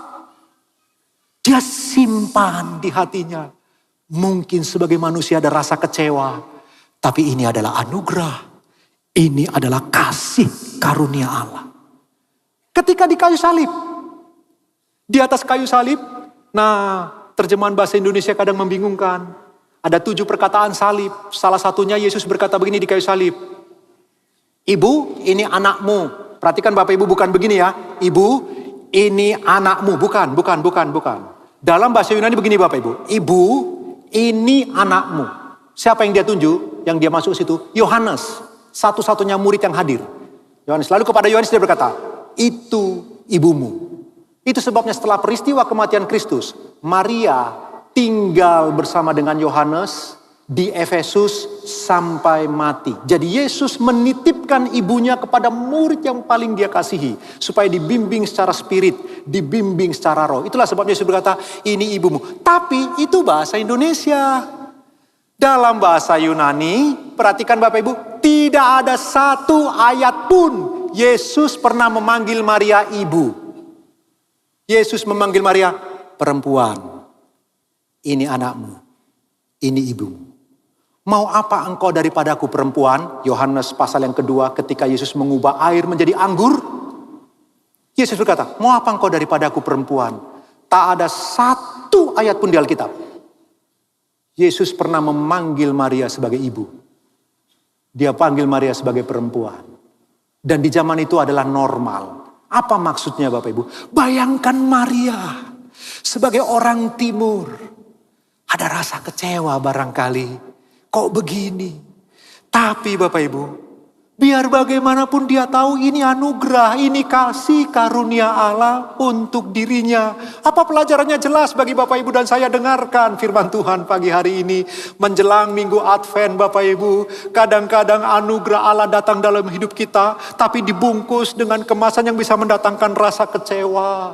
Dia simpan di hatinya. Mungkin sebagai manusia ada rasa kecewa, tapi ini adalah anugerah. Ini adalah kasih karunia Allah. Ketika di kayu salib, di atas kayu salib, nah terjemahan bahasa Indonesia kadang membingungkan. Ada 7 perkataan salib. Salah satunya Yesus berkata begini di kayu salib. Ibu, ini anakmu. Perhatikan Bapak Ibu, bukan begini ya. Ibu, ini anakmu. Bukan. Dalam bahasa Yunani begini Bapak Ibu. Ibu, ini anakmu. Siapa yang dia tunjuk? Yang dia masuk ke situ? Yohanes. Satu-satunya murid yang hadir. Yohanes. Lalu kepada Yohanes dia berkata, itu ibumu. Itu sebabnya setelah peristiwa kematian Kristus, Maria tinggal bersama dengan Yohanes di Efesus sampai mati. Jadi Yesus menitipkan ibunya kepada murid yang paling dia kasihi. Supaya dibimbing secara spirit, dibimbing secara roh. Itulah sebabnya Yesus berkata, ini ibumu. Tapi itu bahasa Indonesia. Dalam bahasa Yunani, perhatikan Bapak Ibu, tidak ada satu ayat pun Yesus pernah memanggil Maria ibu. Yesus memanggil Maria perempuan. Ini anakmu, ini ibumu. Mau apa engkau daripadaku perempuan? Yohanes pasal yang kedua ketika Yesus mengubah air menjadi anggur. Yesus berkata, mau apa engkau daripadaku perempuan? Tak ada satu ayat pun di Alkitab Yesus pernah memanggil Maria sebagai ibu. Dia panggil Maria sebagai perempuan. Dan di zaman itu adalah normal. Apa maksudnya Bapak Ibu? Bayangkan Maria sebagai orang timur. Ada rasa kecewa barangkali. Kok begini? Tapi Bapak Ibu, biar bagaimanapun dia tahu ini anugerah, ini kasih karunia Allah untuk dirinya. Apa pelajarannya jelas bagi Bapak Ibu dan saya dengarkan firman Tuhan pagi hari ini. Menjelang minggu Advent Bapak Ibu, kadang-kadang anugerah Allah datang dalam hidup kita, tapi dibungkus dengan kemasan yang bisa mendatangkan rasa kecewa.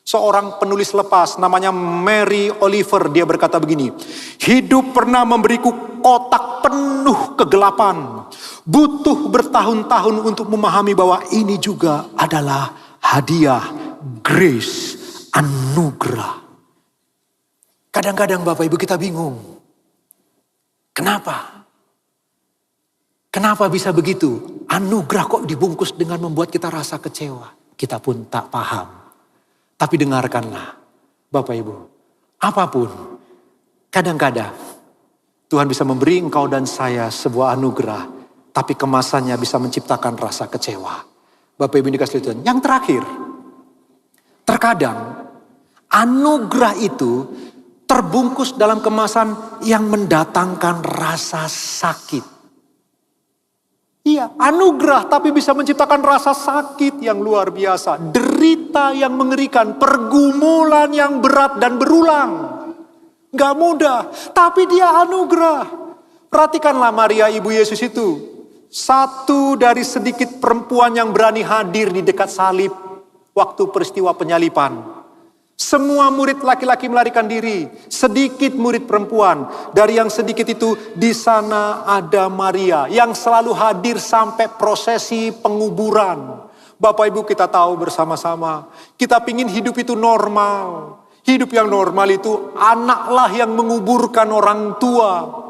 Seorang penulis lepas namanya Mary Oliver, dia berkata begini, hidup pernah memberiku kotak penuh kegelapan. Butuh bertahun-tahun untuk memahami bahwa ini juga adalah hadiah, grace, anugerah. Kadang-kadang Bapak Ibu kita bingung. Kenapa? Kenapa bisa begitu? Anugerah kok dibungkus dengan membuat kita rasa kecewa. Kita pun tak paham. Tapi dengarkanlah Bapak Ibu. Apapun. Kadang-kadang Tuhan bisa memberi engkau dan saya sebuah anugerah. Tapi kemasannya bisa menciptakan rasa kecewa. Bapak Ibu dikasih Tuhan. Yang terakhir. Terkadang anugerah itu terbungkus dalam kemasan yang mendatangkan rasa sakit. Iya, anugerah tapi bisa menciptakan rasa sakit yang luar biasa. Derita yang mengerikan, pergumulan yang berat dan berulang. Gak mudah, tapi dia anugerah. Perhatikanlah Maria ibu Yesus itu. Satu dari sedikit perempuan yang berani hadir di dekat salib waktu peristiwa penyalipan. Semua murid laki-laki melarikan diri, sedikit murid perempuan. Dari yang sedikit itu di sana ada Maria yang selalu hadir sampai prosesi penguburan. Bapak Ibu kita tahu bersama-sama, kita pingin hidup itu normal. Hidup yang normal itu anaklah yang menguburkan orang tua.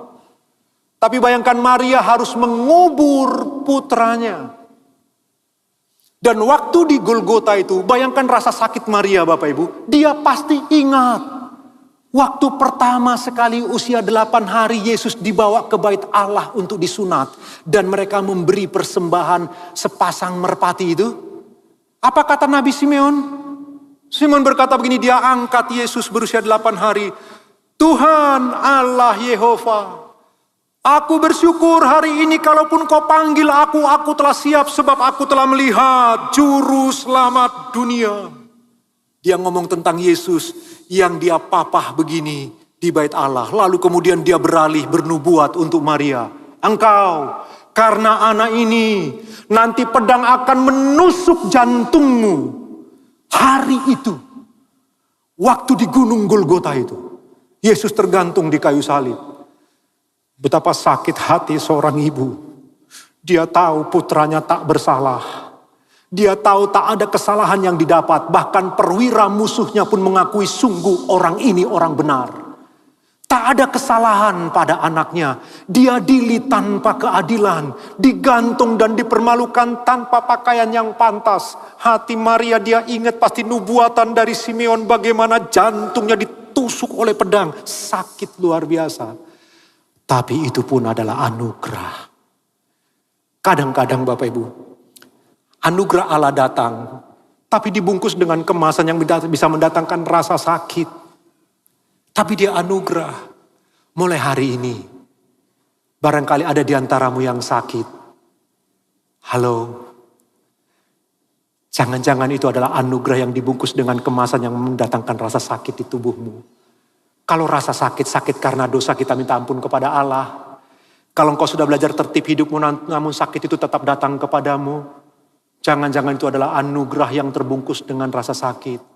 Tapi bayangkan Maria harus mengubur putranya. Dan waktu di Golgota itu, bayangkan rasa sakit Maria Bapak Ibu. Dia pasti ingat. Waktu pertama sekali usia 8 hari Yesus dibawa ke bait Allah untuk disunat. Dan mereka memberi persembahan sepasang merpati itu. Apa kata Nabi Simeon? Simeon berkata begini, dia angkat Yesus berusia 8 hari. Tuhan Allah Yehova, aku bersyukur hari ini kalaupun kau panggil aku telah siap sebab aku telah melihat juru selamat dunia. Dia ngomong tentang Yesus yang dia papah begini di bait Allah. Lalu kemudian dia beralih bernubuat untuk Maria. Engkau karena anak ini nanti pedang akan menusuk jantungmu. Hari itu, waktu di gunung Golgota itu, Yesus tergantung di kayu salib. Betapa sakit hati seorang ibu. Dia tahu putranya tak bersalah. Dia tahu tak ada kesalahan yang didapat. Bahkan perwira musuhnya pun mengakui sungguh orang ini orang benar. Tak ada kesalahan pada anaknya. Dia dilit tanpa keadilan. Digantung dan dipermalukan tanpa pakaian yang pantas. Hati Maria dia ingat pasti nubuatan dari Simeon. Bagaimana jantungnya ditusuk oleh pedang. Sakit luar biasa. Tapi itu pun adalah anugerah. Kadang-kadang Bapak Ibu, anugerah Allah datang. Tapi dibungkus dengan kemasan yang bisa mendatangkan rasa sakit. Tapi dia anugerah. Mulai hari ini, barangkali ada di antaramu yang sakit. Halo. Jangan-jangan itu adalah anugerah yang dibungkus dengan kemasan yang mendatangkan rasa sakit di tubuhmu. Kalau rasa sakit karena dosa, kita minta ampun kepada Allah. Kalau engkau sudah belajar tertib hidupmu namun sakit itu tetap datang kepadamu. Jangan-jangan itu adalah anugerah yang terbungkus dengan rasa sakit.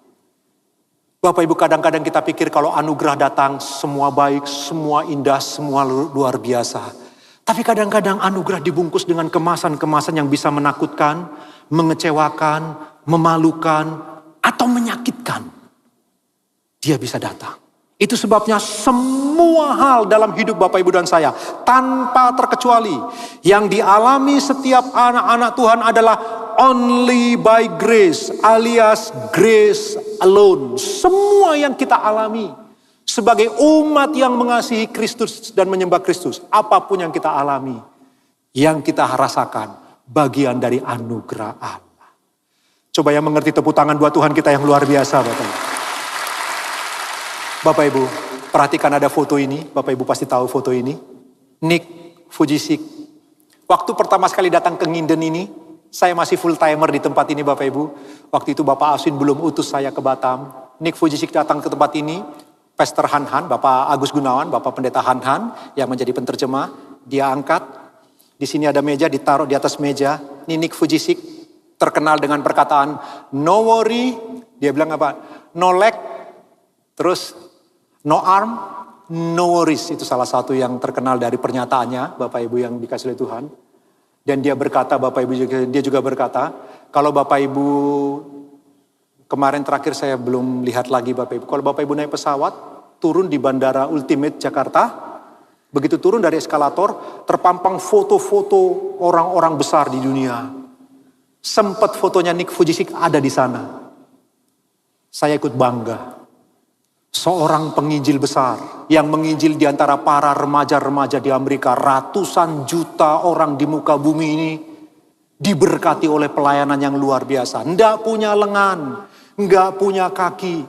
Bapak Ibu, kadang-kadang kita pikir kalau anugerah datang semua baik, semua indah, semua luar biasa. Tapi kadang-kadang anugerah dibungkus dengan kemasan-kemasan yang bisa menakutkan, mengecewakan, memalukan, atau menyakitkan. Dia bisa datang. Itu sebabnya semua hal dalam hidup Bapak Ibu dan saya tanpa terkecuali yang dialami setiap anak-anak Tuhan adalah only by grace alias grace alone. Semua yang kita alami sebagai umat yang mengasihi Kristus dan menyembah Kristus, apapun yang kita alami, yang kita rasakan bagian dari anugerah Allah. Coba yang mengerti tepuk tangan buat Tuhan kita yang luar biasa Bapak Ibu. Bapak Ibu, perhatikan ada foto ini. Bapak Ibu pasti tahu foto ini. Nick Vujicic. Waktu pertama sekali datang ke Nginden ini, saya masih full timer di tempat ini Bapak Ibu. Waktu itu Bapak Aswin belum utus saya ke Batam. Nick Vujicic datang ke tempat ini. Pastor Han, Bapak Agus Gunawan, Bapak Pendeta Han yang menjadi penterjemah. Dia angkat. Di sini ada meja, ditaruh di atas meja. Ini Nick Vujicic terkenal dengan perkataan no worry. Dia bilang apa? No leg. Terus no arm, no worries. Itu salah satu yang terkenal dari pernyataannya Bapak Ibu yang dikasih oleh Tuhan. Dan dia berkata, Bapak Ibu dia juga berkata, kalau Bapak Ibu, kemarin terakhir saya belum lihat lagi Bapak Ibu. Kalau Bapak Ibu naik pesawat, turun di Bandara Ultimate Jakarta. Begitu turun dari eskalator, terpampang foto-foto orang-orang besar di dunia. Sempat fotonya Nick Vujicic ada di sana. Saya ikut bangga. Seorang penginjil besar yang menginjil di antara para remaja-remaja di Amerika. Ratusan juta orang di muka bumi ini diberkati oleh pelayanan yang luar biasa. Nggak punya lengan, nggak punya kaki.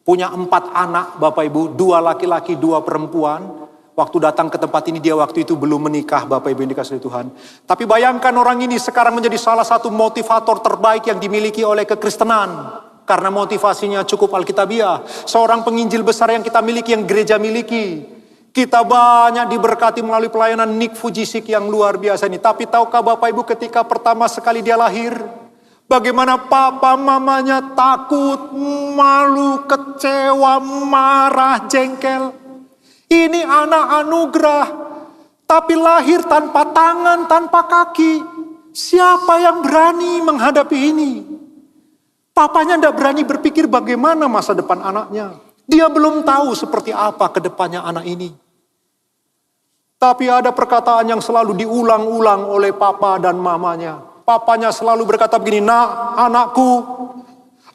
Punya 4 anak Bapak Ibu, 2 laki-laki, 2 perempuan. Waktu datang ke tempat ini dia waktu itu belum menikah Bapak Ibu yang dikasihi Tuhan. Tapi bayangkan orang ini sekarang menjadi salah satu motivator terbaik yang dimiliki oleh kekristenan. Karena motivasinya cukup alkitabiah. Seorang penginjil besar yang kita miliki, yang gereja miliki. Kita banyak diberkati melalui pelayanan Nick Vujicic yang luar biasa ini. Tapi tahukah Bapak Ibu ketika pertama sekali dia lahir, bagaimana papa mamanya takut, malu, kecewa, marah, jengkel. Ini anak anugerah. Tapi lahir tanpa tangan, tanpa kaki. Siapa yang berani menghadapi ini? Papanya tidak berani berpikir bagaimana masa depan anaknya. Dia belum tahu seperti apa ke depannya anak ini. Tapi ada perkataan yang selalu diulang-ulang oleh papa dan mamanya. Papanya selalu berkata begini, "Nak, anakku,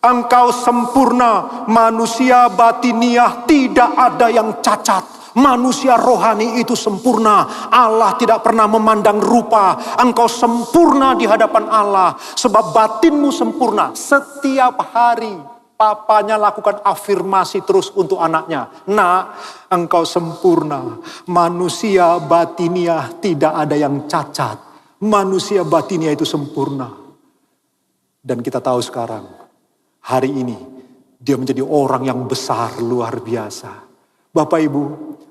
Engkau sempurna, manusia batiniah tidak ada yang cacat. Manusia rohani itu sempurna. Allah tidak pernah memandang rupa. Engkau sempurna di hadapan Allah. Sebab batinmu sempurna. Setiap hari papanya lakukan afirmasi terus untuk anaknya. Nak, engkau sempurna. Manusia batiniah tidak ada yang cacat. Manusia batiniah itu sempurna. Dan kita tahu sekarang, hari ini dia menjadi orang yang besar, luar biasa. Bapak Ibu,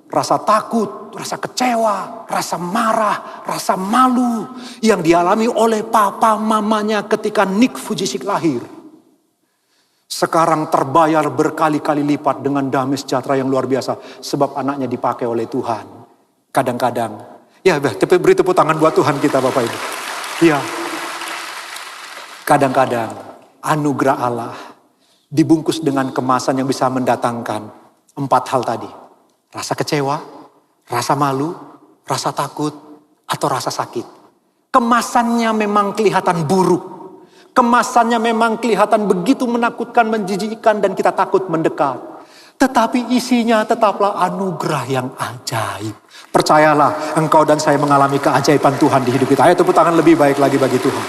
rasa takut, rasa kecewa, rasa marah, rasa malu yang dialami oleh papa mamanya ketika Nick Fujisik lahir. Sekarang terbayar berkali-kali lipat dengan damai sejahtera yang luar biasa. Sebab anaknya dipakai oleh Tuhan. Kadang-kadang, ya beri tepuk tangan buat Tuhan kita Bapak Ibu. Ya, kadang-kadang anugerah Allah dibungkus dengan kemasan yang bisa mendatangkan 4 hal tadi. Rasa kecewa, rasa malu, rasa takut, atau rasa sakit. Kemasannya memang kelihatan buruk. Kemasannya memang kelihatan begitu menakutkan, menjijikkan, dan kita takut mendekat. Tetapi isinya tetaplah anugerah yang ajaib. Percayalah, engkau dan saya mengalami keajaiban Tuhan di hidup kita. Ayo tepuk tangan lebih baik lagi bagi Tuhan.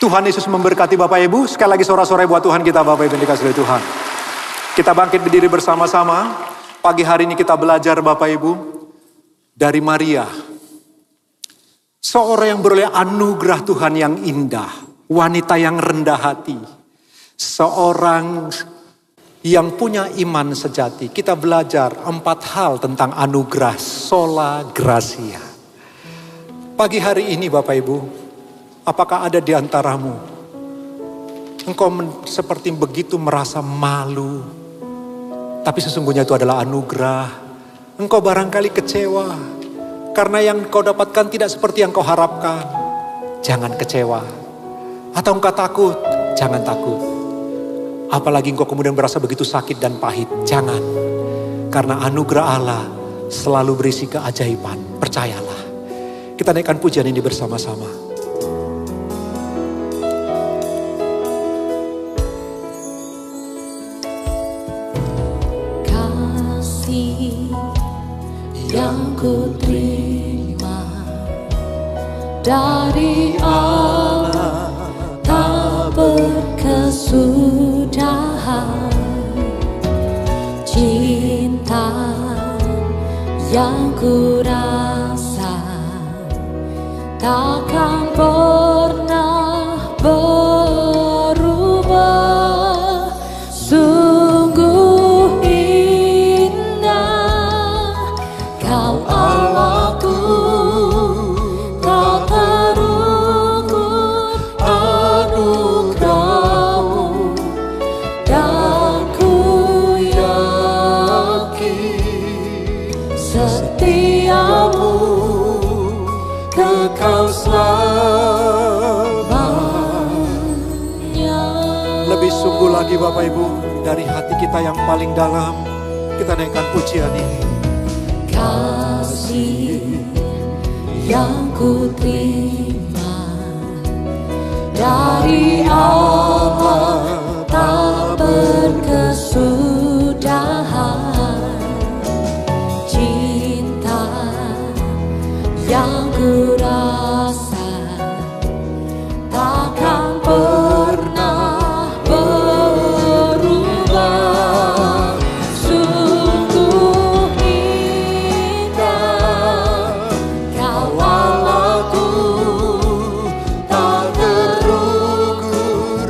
Tuhan Yesus memberkati Bapak Ibu. Sekali lagi sorak-sorai buat Tuhan kita Bapak Ibu yang dikasihi oleh Tuhan. Kita bangkit berdiri bersama-sama. Pagi hari ini kita belajar Bapak Ibu dari Maria. Seorang yang beroleh anugerah Tuhan yang indah. Wanita yang rendah hati. Seorang yang punya iman sejati. Kita belajar 4 hal tentang anugerah sola gratia. Pagi hari ini Bapak Ibu, apakah ada di antaramu engkau seperti begitu merasa malu? Tapi sesungguhnya itu adalah anugerah. Engkau barangkali kecewa karena yang kau dapatkan tidak seperti yang kau harapkan. Jangan kecewa. Atau engkau takut? Jangan takut. Apalagi engkau kemudian merasa begitu sakit dan pahit. Jangan. Karena anugerah Allah selalu berisi keajaiban. Percayalah. Kita naikkan pujian ini bersama-sama.
Yang ku terima dari Allah tak berkesudahan. Cinta yang ku rasa takkan pernah berubah. Sungguh indah Kau Allahku, tak terukur anugerahmu, dan ku yakin setiamu kekal selamanya.
Lebih sungguh lagi Bapak Ibu, dari hati kita yang paling dalam, kita naikkan pujian ini.
Kasih yang ku terima dari Allah tak berkesudahan. Cinta yang ku rasa takkan pernah berubah. Sungguh indah Kau Allahku, tak terukur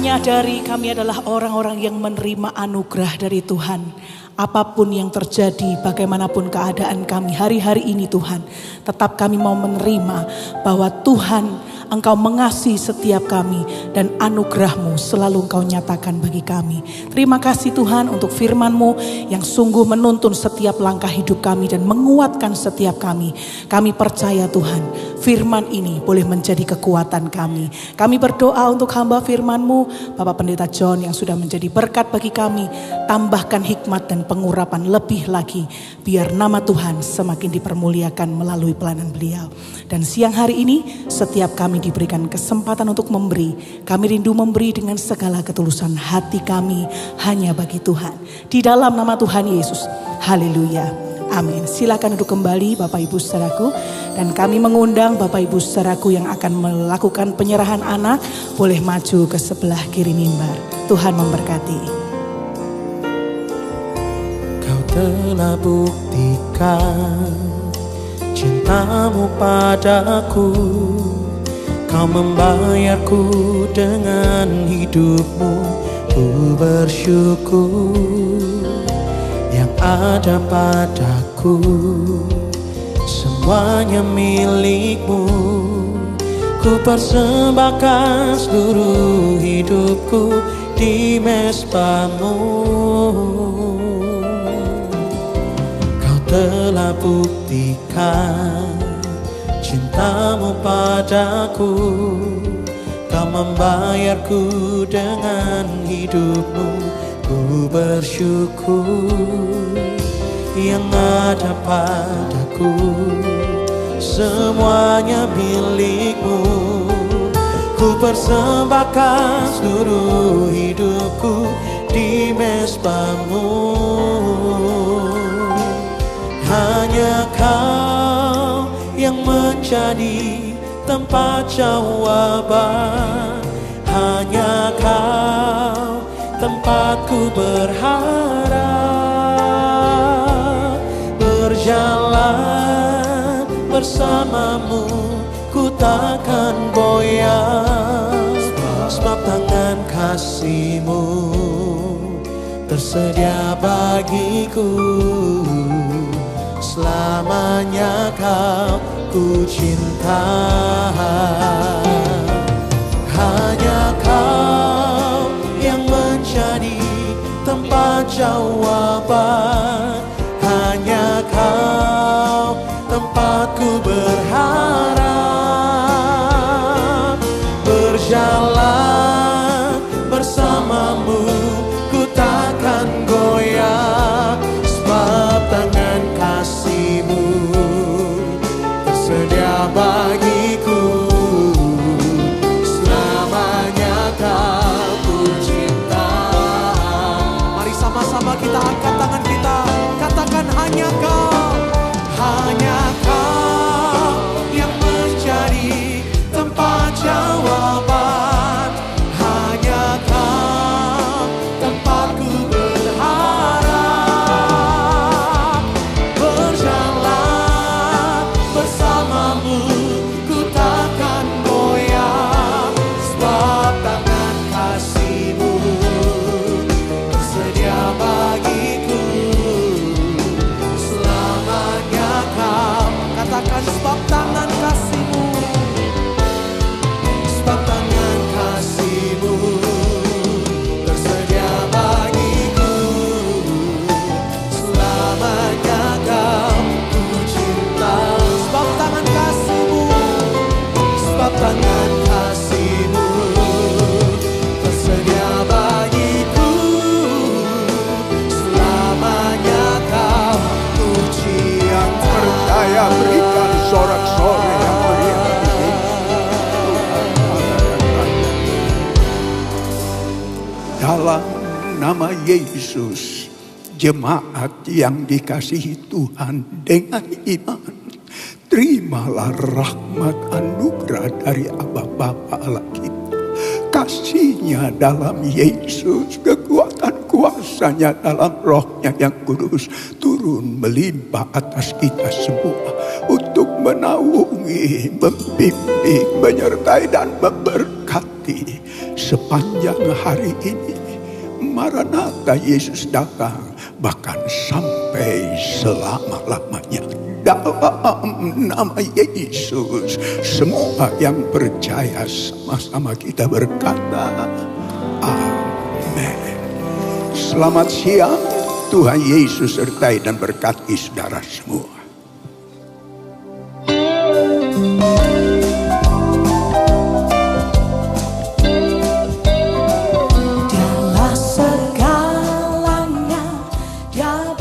menyadari kami adalah orang-orang yang menerima anugerah dari Tuhan. Apapun yang terjadi, bagaimanapun keadaan kami hari-hari ini Tuhan, tetap kami mau menerima bahwa Tuhan, Engkau mengasihi setiap kami dan anugerah-Mu selalu Engkau nyatakan bagi kami. Terima kasih Tuhan untuk firman-Mu yang sungguh menuntun setiap langkah hidup kami dan menguatkan setiap kami. Kami percaya Tuhan, firman ini boleh menjadi kekuatan kami. Kami berdoa untuk hamba firman-Mu, Bapak Pendeta John yang sudah menjadi berkat bagi kami. Tambahkan hikmat dan pengurapan lebih lagi, biar nama Tuhan semakin dipermuliakan melalui pelayanan beliau. Dan siang hari ini setiap kami diberikan kesempatan untuk memberi. Kami rindu memberi dengan segala ketulusan hati kami hanya bagi Tuhan. Di dalam nama Tuhan Yesus. Haleluya. Amin. Silakan duduk kembali Bapak Ibu saudaraku. Dan kami mengundang Bapak Ibu saudaraku yang akan melakukan penyerahan anak, boleh maju ke sebelah kiri mimbar. Tuhan memberkati.
Kau telah buktikan cinta-Mu padaku. Kau membayarku dengan hidup-Mu. Ku bersyukur yang ada padaku, semuanya milik-Mu. Ku persembahkan seluruh hidupku di mezbah-Mu. Kau telah buktikan cinta-Mu padaku. Kau membayarku dengan hidup-Mu. Ku bersyukur yang ada padaku, semuanya milik-Mu. Ku persembahkan seluruh hidupku di mezbah-Mu. Hanya Kau yang menjadi tempat jawaban. Hanya Kau tempatku berharap. Berjalan bersama-Mu, ku takkan goyah. Sebab tangan kasih-Mu tersedia bagiku. Selamanya Kau ku cinta. Hanya Kau yang menjadi tempat jawaban. Hanya Kau tempatku berharap. Berjalan bersama-Mu, ku takkan goyah. Sebab tangan kasih-Mu tersedia bagiku. Selamanya Kau ku cinta.
Mari sama-sama kita angkat tangan kita, katakan hanya Kau. Hanya Kau yang menjadi tempat jawaban. Hanya Kau tempatku berharap. Berjalan bersama-Mu, ku takkan goyah. Sebab tangan kasih-Mu tersedia bagiku. Selamanya Kau, katakan sebab tangan kasih-Mu. Sebab tangan kasih-Mu tersedia bagiku. Selamanya Kau ku cinta. Sebab tangan kasih-Mu, sebab tangan kasih-Mu tersedia bagiku. Selamanya Kau ku cinta.
Percaya, berikan sorak-sorai yang meriah. Dalam nama Yesus, jemaat yang dikasihi Tuhan dengan iman, terimalah rahmat anugerah dari Aba Bapa Allah kita. Kasih-Nya dalam Yesus, kekuatan kuasa-Nya dalam Roh-Nya yang kudus turun melimpah atas kita semua untuk menaungi, membimbing, menyertai dan memberkati sepanjang hari ini. Maranatha, Yesus datang, bahkan sampai selama-lamanya. Dalam nama Yesus, semua yang percaya sama-sama kita berkata, amin. Selamat siang, Tuhan Yesus sertai dan berkati saudara semua.
Dialah segalanya, Dia